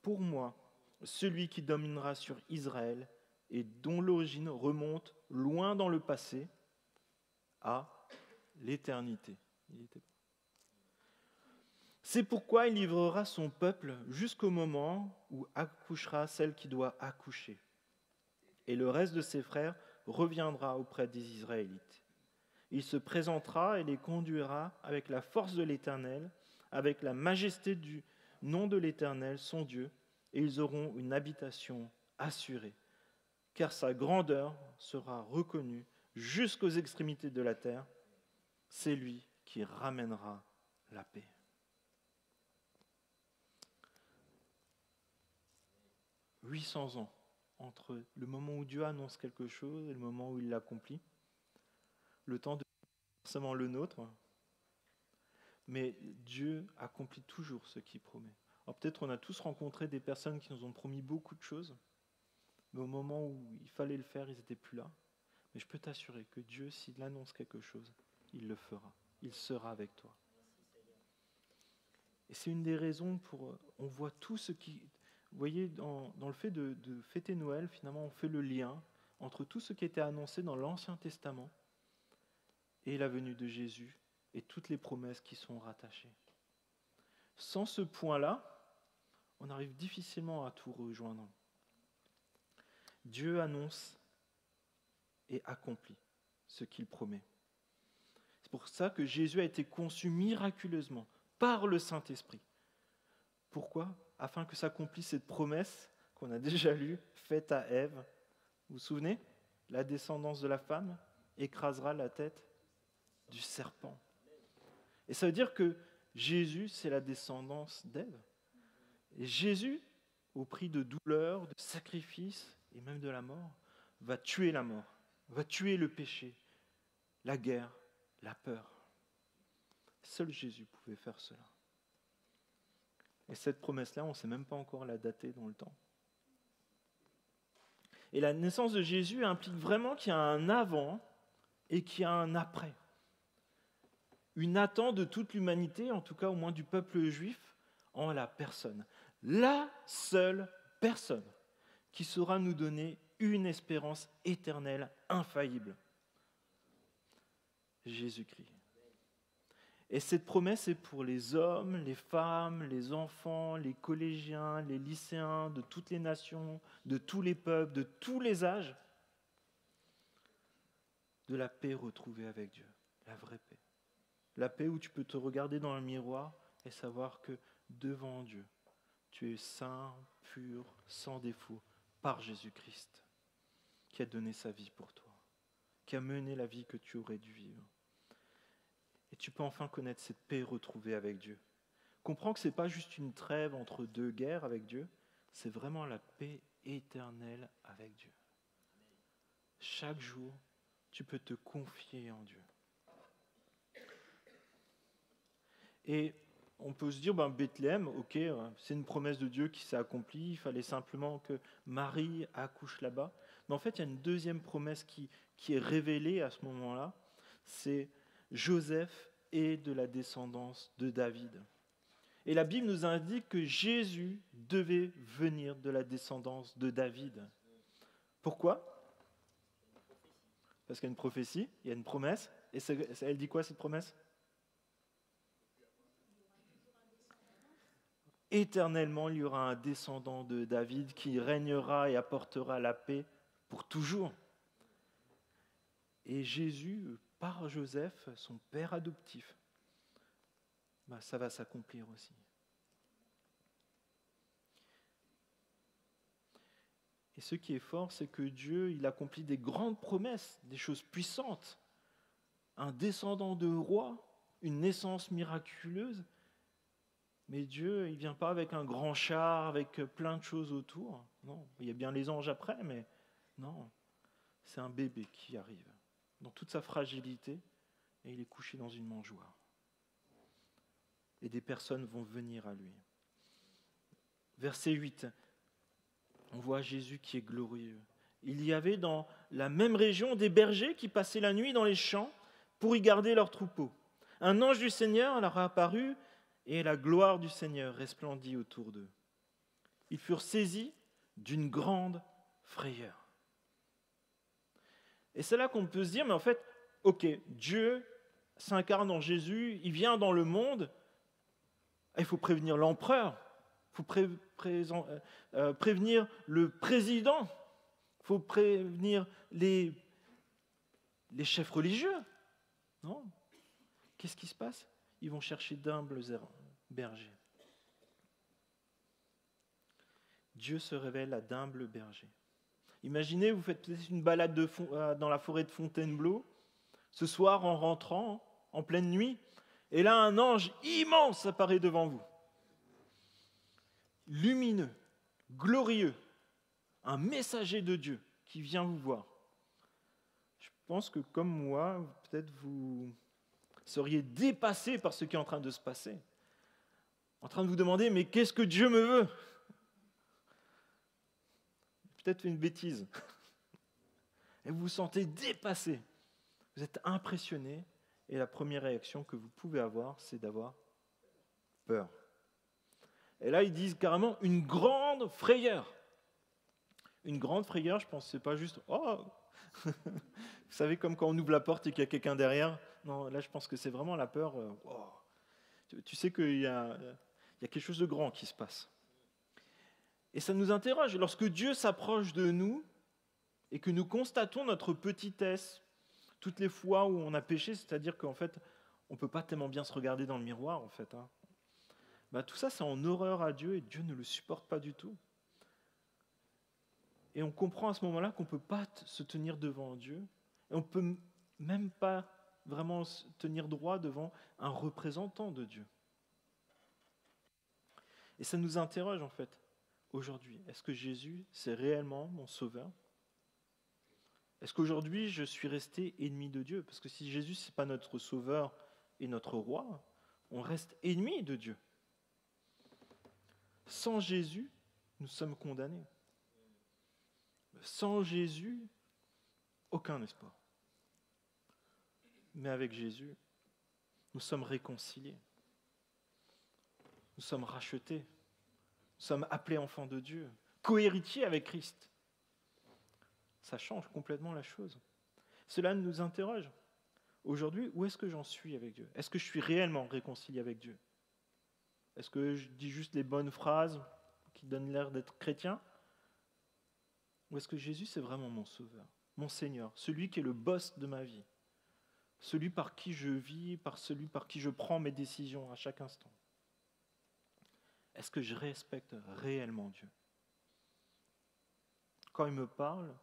pour moi celui qui dominera sur Israël et dont l'origine remonte loin dans le passé à l'éternité. » C'est pourquoi il livrera son peuple jusqu'au moment où accouchera celle qui doit accoucher. Et le reste de ses frères reviendra auprès des Israélites. Il se présentera et les conduira avec la force de l'Éternel, avec la majesté du nom de l'Éternel, son Dieu, et ils auront une habitation assurée, car sa grandeur sera reconnue jusqu'aux extrémités de la terre. C'est lui qui ramènera la paix. « 800 ans entre le moment où Dieu annonce quelque chose et le moment où il l'accomplit. Le temps de forcément le nôtre, mais Dieu accomplit toujours ce qu'il promet. Alors peut-être on a tous rencontré des personnes qui nous ont promis beaucoup de choses, mais au moment où il fallait le faire, ils n'étaient plus là. Mais je peux t'assurer que Dieu, s'il annonce quelque chose, il le fera. Il sera avec toi. Et c'est une des raisons pour... On voit tout ce qui... Vous voyez, dans le fait de fêter Noël, finalement, on fait le lien entre tout ce qui était annoncé dans l'Ancien Testament et la venue de Jésus et toutes les promesses qui sont rattachées. Sans ce point-là, on arrive difficilement à tout rejoindre. Dieu annonce et accomplit ce qu'il promet. C'est pour ça que Jésus a été conçu miraculeusement par le Saint-Esprit. Pourquoi ? Afin que s'accomplisse cette promesse qu'on a déjà lue, faite à Ève. Vous vous souvenez ? La descendance de la femme écrasera la tête du serpent. Et ça veut dire que Jésus, c'est la descendance d'Ève. Et Jésus, au prix de douleur, de sacrifice et même de la mort, va tuer la mort, va tuer le péché, la guerre, la peur. Seul Jésus pouvait faire cela. Et cette promesse-là, on ne sait même pas encore la dater dans le temps. Et la naissance de Jésus implique vraiment qu'il y a un avant et qu'il y a un après. Une attente de toute l'humanité, en tout cas au moins du peuple juif, en la personne. La seule personne qui saura nous donner une espérance éternelle, infaillible. Jésus-Christ. Et cette promesse est pour les hommes, les femmes, les enfants, les collégiens, les lycéens, de toutes les nations, de tous les peuples, de tous les âges, de la paix retrouvée avec Dieu, la vraie paix. La paix où tu peux te regarder dans le miroir et savoir que devant Dieu, tu es saint, pur, sans défaut, par Jésus-Christ, qui a donné sa vie pour toi, qui a mené la vie que tu aurais dû vivre. Et tu peux enfin connaître cette paix retrouvée avec Dieu. Comprends que ce n'est pas juste une trêve entre deux guerres avec Dieu, c'est vraiment la paix éternelle avec Dieu. Chaque jour, tu peux te confier en Dieu. Et on peut se dire, Bethléem, ok, c'est une promesse de Dieu qui s'est accomplie, il fallait simplement que Marie accouche là-bas. Mais en fait, il y a une deuxième promesse qui est révélée à ce moment-là, c'est Joseph est de la descendance de David. Et la Bible nous indique que Jésus devait venir de la descendance de David. Pourquoi ? Parce qu'il y a une prophétie, il y a une promesse. Et elle dit quoi cette promesse ? Éternellement, il y aura un descendant de David qui régnera et apportera la paix pour toujours. Et Jésus, par Joseph, son père adoptif, ça va s'accomplir aussi. Et ce qui est fort, c'est que Dieu, il accomplit des grandes promesses, des choses puissantes. Un descendant de roi, une naissance miraculeuse. Mais Dieu, il ne vient pas avec un grand char, avec plein de choses autour. Non, il y a bien les anges après, mais non. C'est un bébé qui arrive, dans toute sa fragilité, et il est couché dans une mangeoire. Et des personnes vont venir à lui. Verset 8, on voit Jésus qui est glorieux. Il y avait dans la même région des bergers qui passaient la nuit dans les champs pour y garder leurs troupeaux. Un ange du Seigneur leur a apparu et la gloire du Seigneur resplendit autour d'eux. Ils furent saisis d'une grande frayeur. Et c'est là qu'on peut se dire, mais en fait, ok, Dieu s'incarne en Jésus, il vient dans le monde, il faut prévenir l'empereur, il faut prévenir le président, il faut prévenir les chefs religieux. Non ? Qu'est-ce qui se passe ? Ils vont chercher d'humbles bergers. Dieu se révèle à d'humbles bergers. Imaginez, vous faites peut-être une balade dans la forêt de Fontainebleau, ce soir en rentrant, en pleine nuit, et là un ange immense apparaît devant vous. Lumineux, glorieux, un messager de Dieu qui vient vous voir. Je pense que comme moi, peut-être vous seriez dépassés par ce qui est en train de se passer. En train de vous demander, mais qu'est-ce que Dieu me veut? Peut-être une bêtise. Et vous vous sentez dépassé. Vous êtes impressionné. Et la première réaction que vous pouvez avoir, c'est d'avoir peur. Et là, ils disent carrément une grande frayeur. Une grande frayeur, je pense que ce n'est pas juste « Oh !» Vous savez, comme quand on ouvre la porte et qu'il y a quelqu'un derrière. Non, là, je pense que c'est vraiment la peur. Oh. Tu sais qu'il y a quelque chose de grand qui se passe. Et ça nous interroge. Lorsque Dieu s'approche de nous et que nous constatons notre petitesse, toutes les fois où on a péché, c'est-à-dire qu'en fait, on ne peut pas tellement bien se regarder dans le miroir, en fait. Tout ça, c'est en horreur à Dieu et Dieu ne le supporte pas du tout. Et on comprend à ce moment-là qu'on ne peut pas se tenir devant Dieu et on ne peut même pas vraiment se tenir droit devant un représentant de Dieu. Et ça nous interroge, en fait, aujourd'hui. Est-ce que Jésus, c'est réellement mon sauveur ? Est-ce qu'aujourd'hui, je suis resté ennemi de Dieu ? Parce que si Jésus, ce n'est pas notre sauveur et notre roi, on reste ennemi de Dieu. Sans Jésus, nous sommes condamnés. Sans Jésus, aucun espoir. Mais avec Jésus, nous sommes réconciliés. Nous sommes rachetés. Nous sommes appelés enfants de Dieu, co-héritiers avec Christ. Ça change complètement la chose. Cela nous interroge. Aujourd'hui, où est-ce que j'en suis avec Dieu ? Est-ce que je suis réellement réconcilié avec Dieu ? Est-ce que je dis juste les bonnes phrases qui donnent l'air d'être chrétien ? Ou est-ce que Jésus, c'est vraiment mon sauveur, mon Seigneur, celui qui est le boss de ma vie, celui par qui je vis, celui par qui je prends mes décisions à chaque instant ? Est-ce que je respecte réellement Dieu ? Quand il me parle,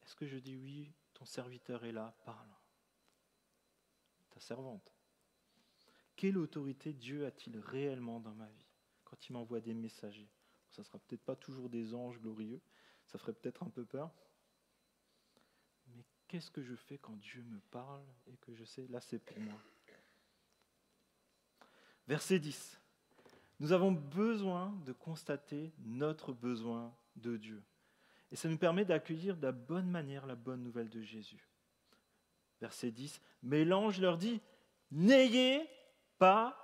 est-ce que je dis oui, ton serviteur est là, parle. Ta servante. Quelle autorité Dieu a-t-il réellement dans ma vie quand il m'envoie des messagers ? Ça ne sera peut-être pas toujours des anges glorieux, ça ferait peut-être un peu peur. Mais qu'est-ce que je fais quand Dieu me parle et que je sais, là c'est pour moi ? Verset 10. Nous avons besoin de constater notre besoin de Dieu. Et ça nous permet d'accueillir de la bonne manière la bonne nouvelle de Jésus. Verset 10. Mais l'ange leur dit, n'ayez pas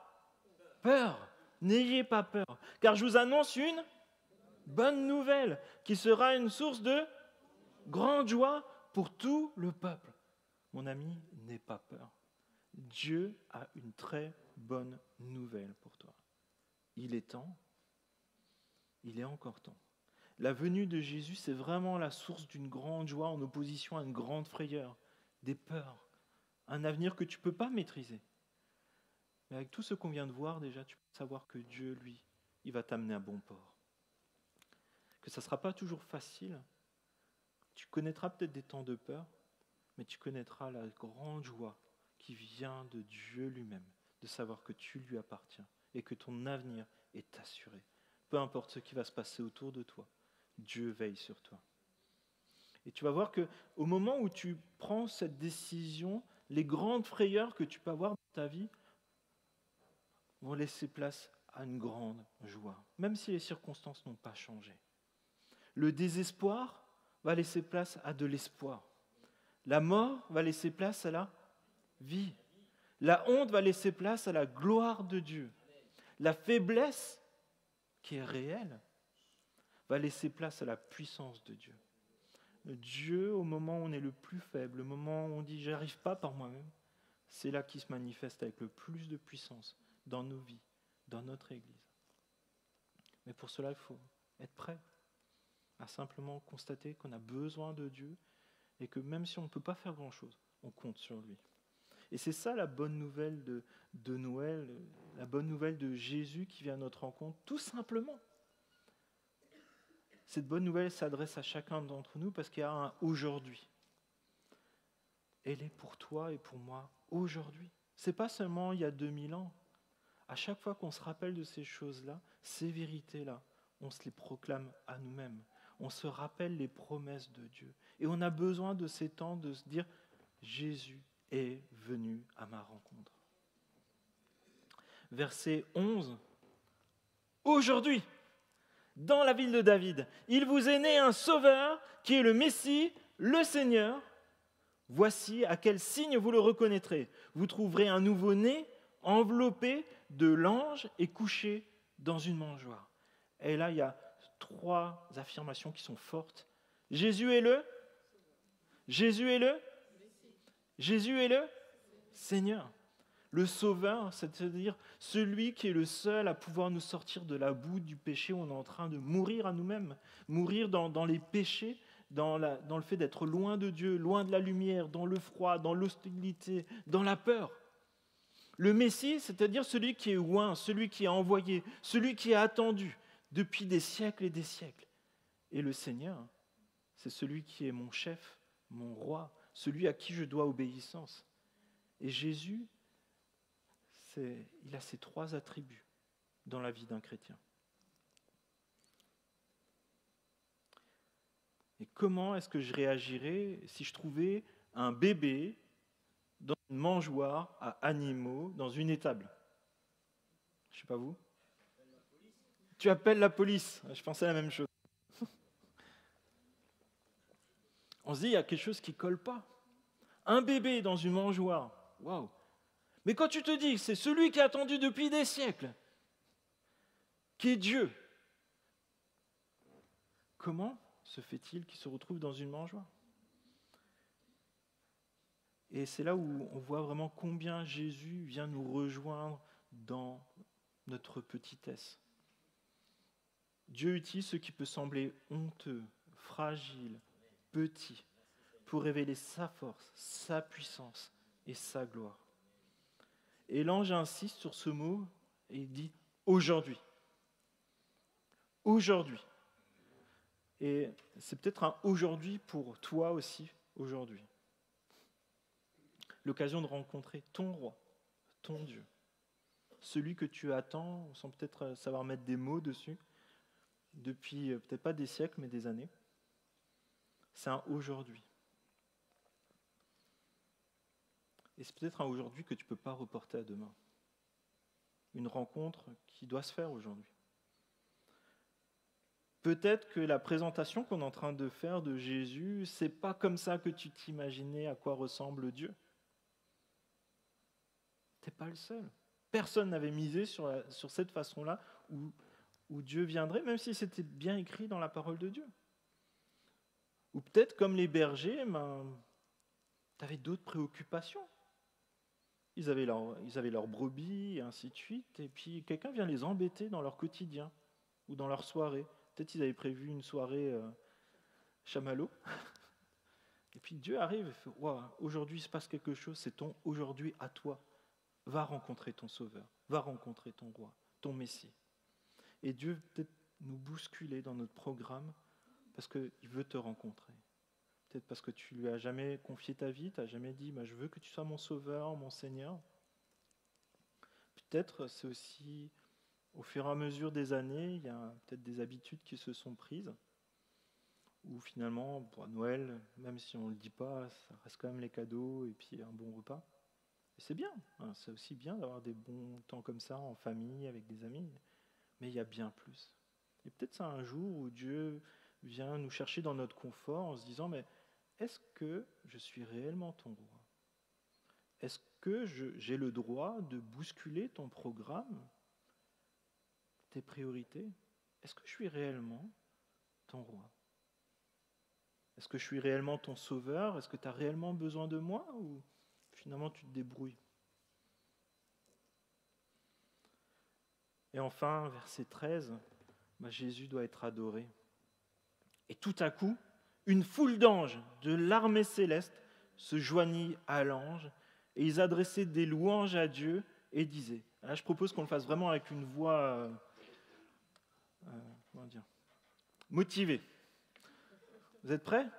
peur. N'ayez pas peur, car je vous annonce une bonne nouvelle qui sera une source de grande joie pour tout le peuple. Mon ami, n'aie pas peur. Dieu a une très bonne nouvelle pour toi. Il est temps, il est encore temps. La venue de Jésus, c'est vraiment la source d'une grande joie en opposition à une grande frayeur, des peurs, un avenir que tu ne peux pas maîtriser. Mais avec tout ce qu'on vient de voir déjà, tu peux savoir que Dieu, lui, il va t'amener à bon port. Que ça ne sera pas toujours facile. Tu connaîtras peut-être des temps de peur, mais tu connaîtras la grande joie qui vient de Dieu lui-même, de savoir que tu lui appartiens et que ton avenir est assuré. Peu importe ce qui va se passer autour de toi, Dieu veille sur toi. Et tu vas voir qu'au moment où tu prends cette décision, les grandes frayeurs que tu peux avoir dans ta vie vont laisser place à une grande joie, même si les circonstances n'ont pas changé. Le désespoir va laisser place à de l'espoir. La mort va laisser place à la vie. La honte va laisser place à la gloire de Dieu. La faiblesse, qui est réelle, va laisser place à la puissance de Dieu. Dieu, au moment où on est le plus faible, le moment où on dit « j'y arrive pas par moi-même », c'est là qu'il se manifeste avec le plus de puissance dans nos vies, dans notre Église. Mais pour cela, il faut être prêt à simplement constater qu'on a besoin de Dieu et que même si on ne peut pas faire grand-chose, on compte sur lui. Et c'est ça la bonne nouvelle de Noël, la bonne nouvelle de Jésus qui vient à notre rencontre, tout simplement. Cette bonne nouvelle s'adresse à chacun d'entre nous parce qu'il y a un aujourd'hui. Elle est pour toi et pour moi aujourd'hui. Ce n'est pas seulement il y a 2000 ans. À chaque fois qu'on se rappelle de ces choses-là, ces vérités-là, on se les proclame à nous-mêmes. On se rappelle les promesses de Dieu. Et on a besoin de ces temps de se dire « Jésus est venu à ma rencontre. Verset 11. Aujourd'hui, dans la ville de David, il vous est né un sauveur qui est le Messie, le Seigneur. Voici à quel signe vous le reconnaîtrez. Vous trouverez un nouveau-né enveloppé de langes et couché dans une mangeoire. Et là, il y a 3 affirmations qui sont fortes. Jésus est le Seigneur. Le Sauveur, c'est-à-dire celui qui est le seul à pouvoir nous sortir de la boue du péché où on est en train de mourir à nous-mêmes, mourir dans les péchés, dans le fait d'être loin de Dieu, loin de la lumière, dans le froid, dans l'hostilité, dans la peur. Le Messie, c'est-à-dire celui qui est loin, celui qui est envoyé, celui qui est attendu depuis des siècles et des siècles. Et le Seigneur, c'est celui qui est mon chef, mon roi, celui à qui je dois obéissance. Et Jésus, il a ces 3 attributs dans la vie d'un chrétien. Et comment est-ce que je réagirais si je trouvais un bébé dans une mangeoire à animaux, dans une étable? Je ne sais pas vous. Tu appelles la police. Je pensais à la même chose. On se dit, il y a quelque chose qui ne colle pas. Un bébé dans une mangeoire. Waouh! Mais quand tu te dis que c'est celui qui est attendu depuis des siècles, qui est Dieu, comment se fait-il qu'il se retrouve dans une mangeoire? Et c'est là où on voit vraiment combien Jésus vient nous rejoindre dans notre petitesse. Dieu utilise ce qui peut sembler honteux, fragile, petit, pour révéler sa force, sa puissance et sa gloire. Et l'ange insiste sur ce mot et il dit « aujourd'hui ». Aujourd'hui. Et c'est peut-être un aujourd'hui pour toi aussi, aujourd'hui. L'occasion de rencontrer ton roi, ton Dieu. Celui que tu attends, sans peut-être savoir mettre des mots dessus, depuis peut-être pas des siècles, mais des années. C'est un aujourd'hui. Et c'est peut-être un aujourd'hui que tu ne peux pas reporter à demain. Une rencontre qui doit se faire aujourd'hui. Peut-être que la présentation qu'on est en train de faire de Jésus, c'est pas comme ça que tu t'imaginais à quoi ressemble Dieu. Tu n'es pas le seul. Personne n'avait misé sur cette façon-là où Dieu viendrait, même si c'était bien écrit dans la parole de Dieu. Ou peut-être comme les bergers, tu avais d'autres préoccupations. Ils avaient leurs brebis, et ainsi de suite, et puis quelqu'un vient les embêter dans leur quotidien ou dans leur soirée. Peut-être qu'ils avaient prévu une soirée chamallow. Et puis Dieu arrive et fait « Waouh, aujourd'hui il se passe quelque chose, c'est ton aujourd'hui à toi. Va rencontrer ton Sauveur, va rencontrer ton Roi, ton Messie. » Et Dieu peut-être nous bousculer dans notre programme parce qu'il veut te rencontrer. Peut-être parce que tu lui as jamais confié ta vie, tu n'as jamais dit « Je veux que tu sois mon Sauveur, mon Seigneur. » Peut-être c'est aussi, au fur et à mesure des années, il y a peut-être des habitudes qui se sont prises, où finalement, pour Noël, même si on ne le dit pas, ça reste quand même les cadeaux et puis un bon repas. Et c'est bien, hein, c'est aussi bien d'avoir des bons temps comme ça, en famille, avec des amis, mais il y a bien plus. Et peut-être c'est un jour où Dieu vient nous chercher dans notre confort en se disant « Mais est-ce que je suis réellement ton roi? Est-ce que j'ai le droit de bousculer ton programme, tes priorités? Est-ce que je suis réellement ton roi? Est-ce que je suis réellement ton sauveur? Est-ce que tu as réellement besoin de moi ou finalement tu te débrouilles? » Et enfin, verset 13, Jésus doit être adoré. Et tout à coup, une foule d'anges de l'armée céleste se joignit à l'ange et ils adressaient des louanges à Dieu et disaient, là je propose qu'on le fasse vraiment avec une voix motivée. Vous êtes prêts?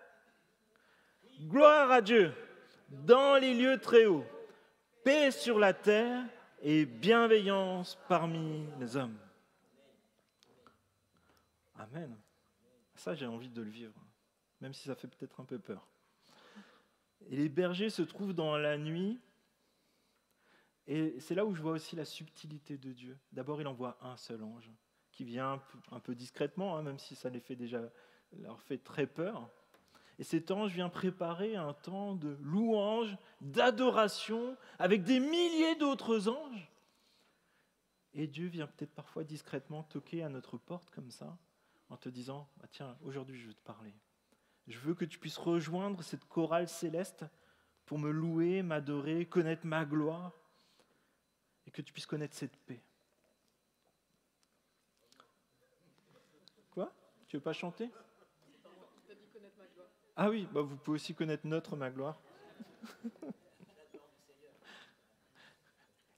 Gloire à Dieu dans les lieux très hauts, paix sur la terre et bienveillance parmi les hommes. Amen. Ça, j'ai envie de le vivre, même si ça fait peut-être un peu peur. Et les bergers se trouvent dans la nuit. Et c'est là où je vois aussi la subtilité de Dieu. D'abord, il envoie un seul ange qui vient un peu discrètement, même si ça leur fait très peur. Et cet ange vient préparer un temps de louange, d'adoration, avec des milliers d'autres anges. Et Dieu vient peut-être parfois discrètement toquer à notre porte comme ça, en te disant « Tiens, aujourd'hui je veux te parler. Je veux que tu puisses rejoindre cette chorale céleste pour me louer, m'adorer, connaître ma gloire, et que tu puisses connaître cette paix. » Quoi ? Tu veux pas chanter ? Ah oui, vous pouvez aussi connaître notre ma gloire.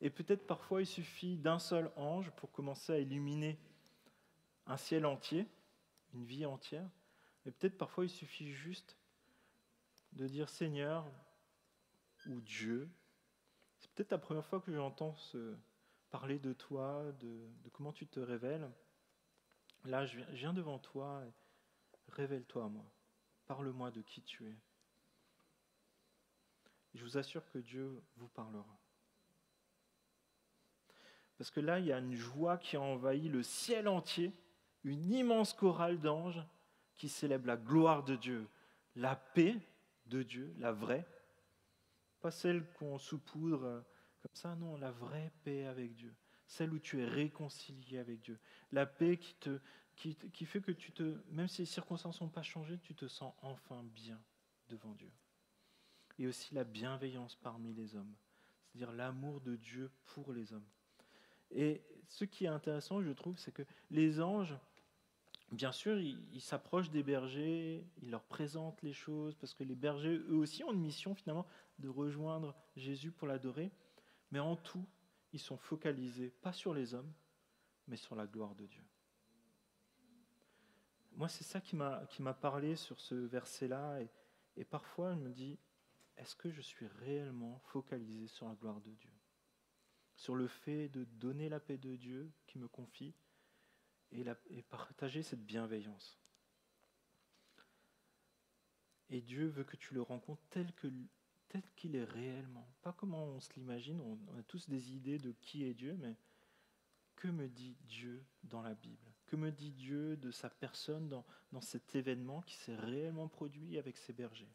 Et peut-être parfois il suffit d'un seul ange pour commencer à illuminer un ciel entier, une vie entière. Et peut-être parfois il suffit juste de dire Seigneur ou Dieu. C'est peut-être la première fois que j'entends parler de toi, de comment tu te révèles. Là, je viens devant toi, et révèle-toi à moi. Parle-moi de qui tu es. Et je vous assure que Dieu vous parlera. Parce que là, il y a une joie qui a envahi le ciel entier, une immense chorale d'anges qui célèbre la gloire de Dieu, la paix de Dieu, la vraie, pas celle qu'on saupoudre comme ça, non, la vraie paix avec Dieu, celle où tu es réconcilié avec Dieu, la paix qui fait que même si les circonstances n'ont pas changé, tu te sens enfin bien devant Dieu. Et aussi la bienveillance parmi les hommes, c'est-à-dire l'amour de Dieu pour les hommes. Et ce qui est intéressant, je trouve, c'est que les anges, bien sûr, ils s'approchent des bergers, ils leur présentent les choses, parce que les bergers, eux aussi, ont une mission finalement de rejoindre Jésus pour l'adorer, mais en tout, ils sont focalisés, pas sur les hommes, mais sur la gloire de Dieu. Moi, c'est ça qui m'a parlé sur ce verset-là, et parfois, je me dis, est-ce que je suis réellement focalisé sur la gloire de Dieu ? Sur le fait de donner la paix de Dieu qui me confie et partager cette bienveillance. Et Dieu veut que tu le rencontres tel qu'il est réellement. Pas comment on se l'imagine, on a tous des idées de qui est Dieu, mais que me dit Dieu dans la Bible ? Que me dit Dieu de sa personne dans cet événement qui s'est réellement produit avec ses bergers ?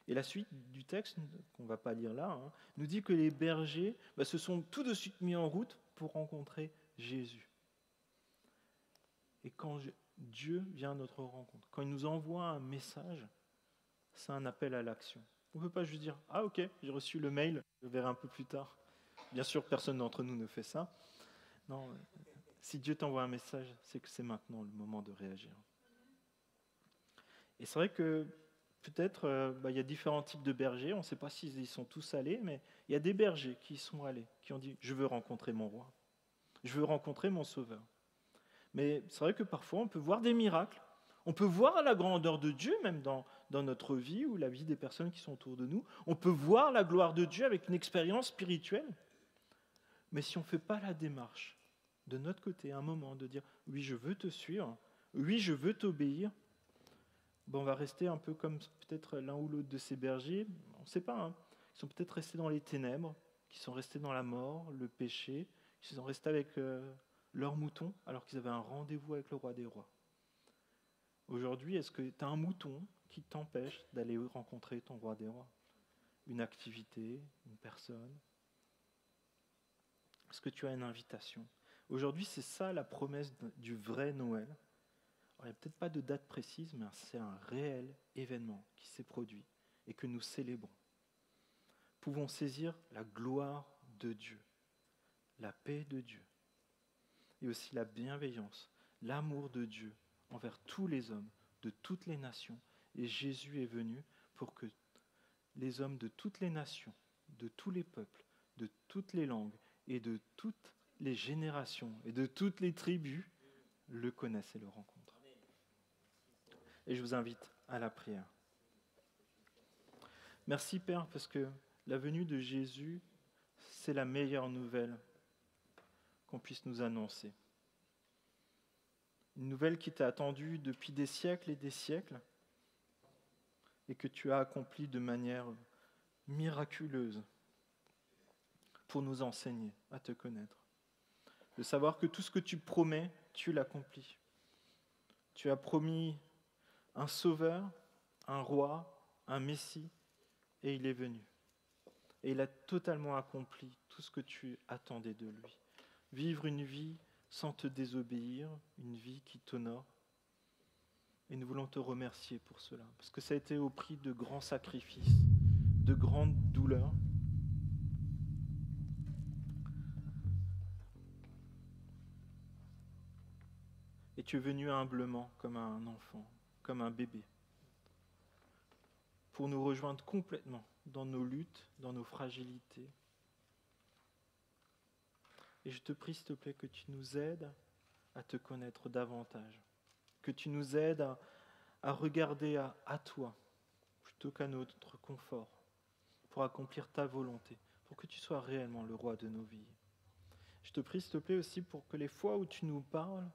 Et la suite du texte, qu'on ne va pas lire là, nous dit que les bergers se sont tout de suite mis en route pour rencontrer Jésus. Et quand Dieu vient à notre rencontre, quand il nous envoie un message, c'est un appel à l'action. On ne peut pas juste dire « Ah ok, j'ai reçu le mail, je verrai un peu plus tard ». Bien sûr, personne d'entre nous ne fait ça. Non, si Dieu t'envoie un message, c'est que c'est maintenant le moment de réagir. Et c'est vrai que peut-être, il y a différents types de bergers, on ne sait pas s'ils sont tous allés, mais il y a des bergers qui y sont allés, qui ont dit « Je veux rencontrer mon roi, je veux rencontrer mon sauveur ». Mais c'est vrai que parfois, on peut voir des miracles, on peut voir la grandeur de Dieu, même dans notre vie ou la vie des personnes qui sont autour de nous. On peut voir la gloire de Dieu avec une expérience spirituelle. Mais si on ne fait pas la démarche, de notre côté, un moment, de dire « Oui, je veux te suivre, oui, je veux t'obéir », on va rester un peu comme peut-être l'un ou l'autre de ces bergers, on ne sait pas, ils sont peut-être restés dans les ténèbres, qui sont restés dans la mort, le péché, qui sont restés avec leurs moutons alors qu'ils avaient un rendez-vous avec le roi des rois. Aujourd'hui, est-ce que tu as un mouton qui t'empêche d'aller rencontrer ton roi des rois ? Une activité, une personne ? Est-ce que tu as une invitation ? Aujourd'hui, c'est ça la promesse du vrai Noël. Alors, il n'y a peut-être pas de date précise, mais c'est un réel événement qui s'est produit et que nous célébrons. Pouvons saisir la gloire de Dieu, la paix de Dieu, et aussi la bienveillance, l'amour de Dieu envers tous les hommes, de toutes les nations. Et Jésus est venu pour que les hommes de toutes les nations, de tous les peuples, de toutes les langues et de toutes les générations et de toutes les tribus le connaissent et le rencontrent. Et je vous invite à la prière. Merci Père, parce que la venue de Jésus, c'est la meilleure nouvelle qu'on puisse nous annoncer. Une nouvelle qui t'a attendue depuis des siècles et des siècles, et que tu as accompli de manière miraculeuse pour nous enseigner à te connaître. De savoir que tout ce que tu promets, tu l'accomplis. Tu as promis un sauveur, un roi, un messie, et il est venu. Et il a totalement accompli tout ce que tu attendais de lui. Vivre une vie sans te désobéir, une vie qui t'honore. Et nous voulons te remercier pour cela, parce que ça a été au prix de grands sacrifices, de grandes douleurs. Et tu es venu humblement comme un enfant, comme un bébé, pour nous rejoindre complètement dans nos luttes, dans nos fragilités. Et je te prie, s'il te plaît, que tu nous aides à te connaître davantage, que tu nous aides à regarder à toi, plutôt qu'à notre confort, pour accomplir ta volonté, pour que tu sois réellement le roi de nos vies. Je te prie, s'il te plaît, aussi pour que les fois où tu nous parles,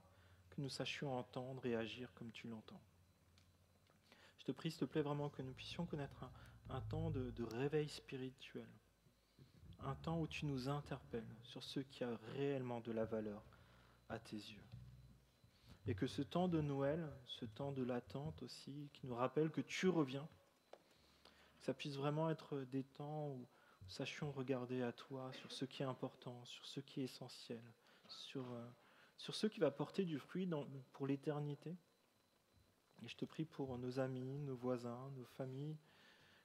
que nous sachions entendre et agir comme tu l'entends. Je te prie, s'il te plaît, vraiment que nous puissions connaître un temps de réveil spirituel, un temps où tu nous interpelles sur ce qui a réellement de la valeur à tes yeux. Et que ce temps de Noël, ce temps de l'attente aussi, qui nous rappelle que tu reviens, ça puisse vraiment être des temps où nous sachions regarder à toi sur ce qui est important, sur ce qui est essentiel, sur ce qui va porter du fruit pour l'éternité. Et je te prie pour nos amis, nos voisins, nos familles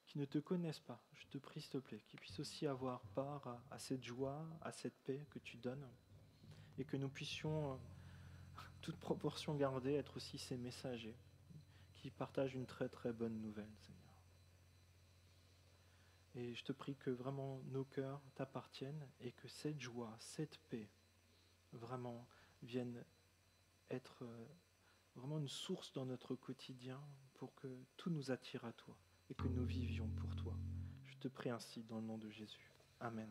qui ne te connaissent pas. Je te prie, s'il te plaît, qu'ils puissent aussi avoir part à cette joie, à cette paix que tu donnes, et que nous puissions, toute proportion gardée, être aussi ces messagers qui partagent une très très bonne nouvelle, Seigneur. Et je te prie que vraiment nos cœurs t'appartiennent et que cette joie, cette paix, vraiment vienne être vraiment une source dans notre quotidien pour que tout nous attire à toi et que nous vivions pour toi. Je te prie ainsi dans le nom de Jésus. Amen.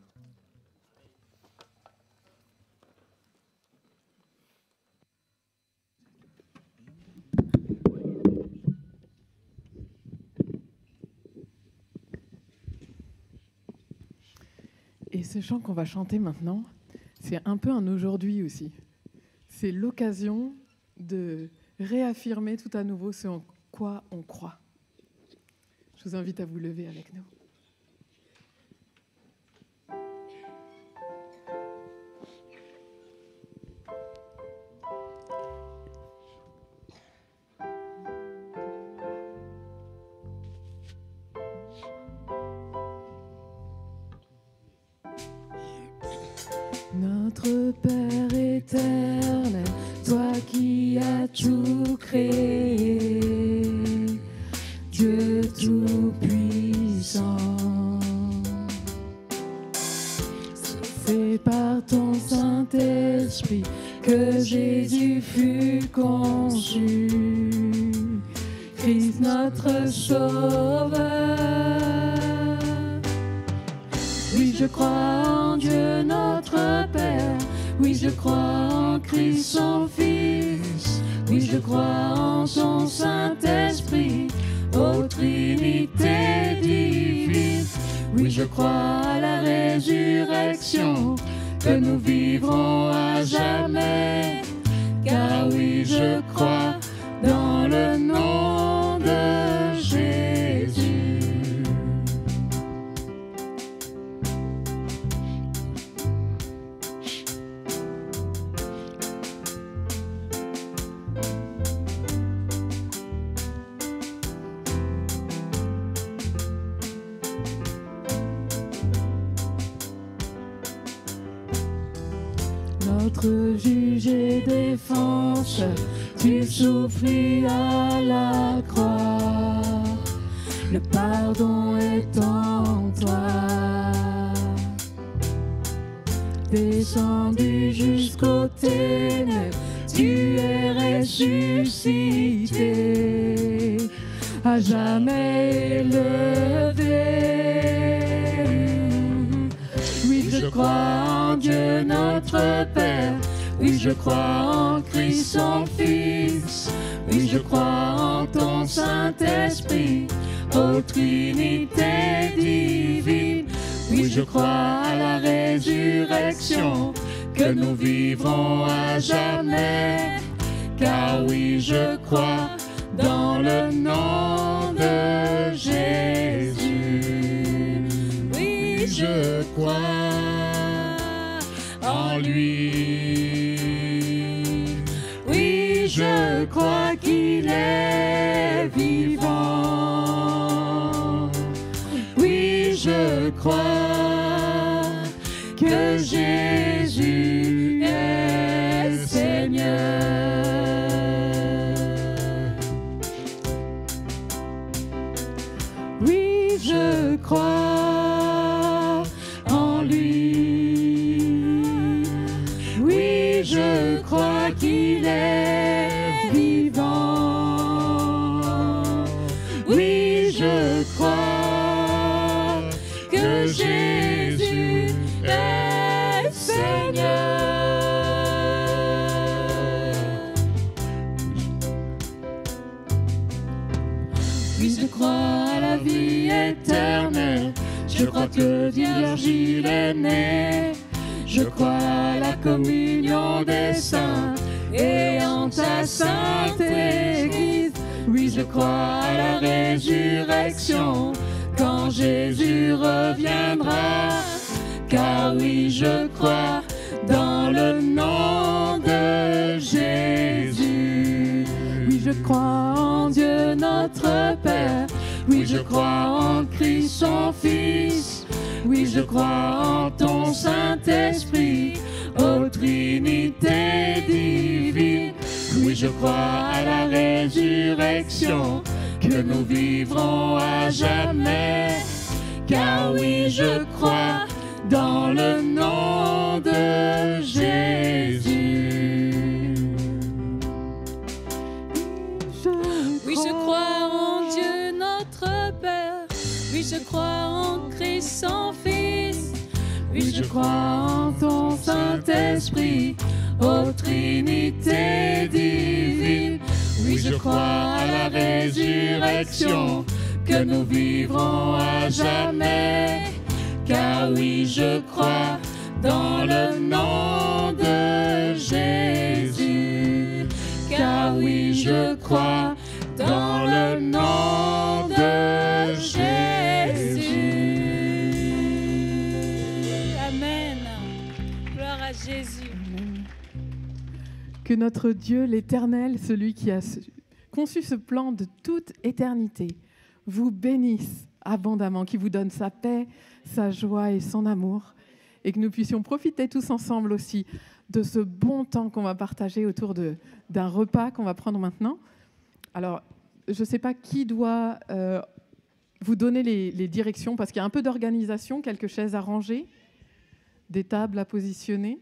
Et ce chant qu'on va chanter maintenant, c'est un peu un aujourd'hui aussi. C'est l'occasion de réaffirmer tout à nouveau ce en quoi on croit. Je vous invite à vous lever avec nous. Notre Père éternel, toi qui as tout créé, Dieu tout-puissant, c'est par ton Saint-Esprit que Jésus fut conçu, Christ notre Sauveur. Oui, je crois en Dieu notre Père, oui, je crois en Christ son Fils, oui, je crois en son Saint-Esprit, ô Trinité divine. Oui, je crois à la résurrection, que nous vivrons à jamais, car oui, je crois dans le nom de Jésus. Notre juge et défense, tu souffris à la croix, le pardon est en toi. Descendu jusqu'aux ténèbres, tu es ressuscité, à jamais élevé. Oui, je crois en Dieu notre Père, oui, je crois en Christ son Fils, oui, je crois en ton Saint-Esprit, ô Trinité divine. Oui, je crois à la résurrection, que nous vivrons à jamais. Car oui, je crois dans le nom de Jésus. Oui, je crois en lui. Oui, je crois qu'il est vivant. Oui, je crois que Jésus est Seigneur. Oui, je crois en lui. Oui, je crois qu'il est vivant. Oui, je crois que Jésus est Seigneur. Oui, je crois à la vie éternelle. Je crois que Vierge il est né. Je crois à la communion des saints et en ta sainte Église. Oui, je crois à la résurrection quand Jésus reviendra. Car oui, je crois dans le nom de Jésus. Oui, je crois en Dieu notre Père. Oui, je crois en Christ son Fils. Oui, je crois en ton Saint-Esprit, ô Trinité divine. Oui, je crois à la résurrection, que nous vivrons à jamais. Car oui, je crois dans le nom de Jésus. Oui, je crois en Dieu notre Père. Oui, je crois en Christ son Fils. Oui, je crois en ton Saint-Esprit, ô Trinité divine. Oui, je crois à la résurrection, que nous vivrons à jamais. Car oui, je crois dans le nom de Jésus. Car oui, je crois dans le nom de Jésus. Amen. Gloire à Jésus. Que notre Dieu, l'Éternel, celui qui a conçu ce plan de toute éternité, vous bénisse abondamment, qui vous donne sa paix, sa joie et son amour, et que nous puissions profiter tous ensemble aussi de ce bon temps qu'on va partager autour d'un repas qu'on va prendre maintenant. Alors, je ne sais pas qui doit vous donner les directions, parce qu'il y a un peu d'organisation, quelques chaises à ranger, des tables à positionner.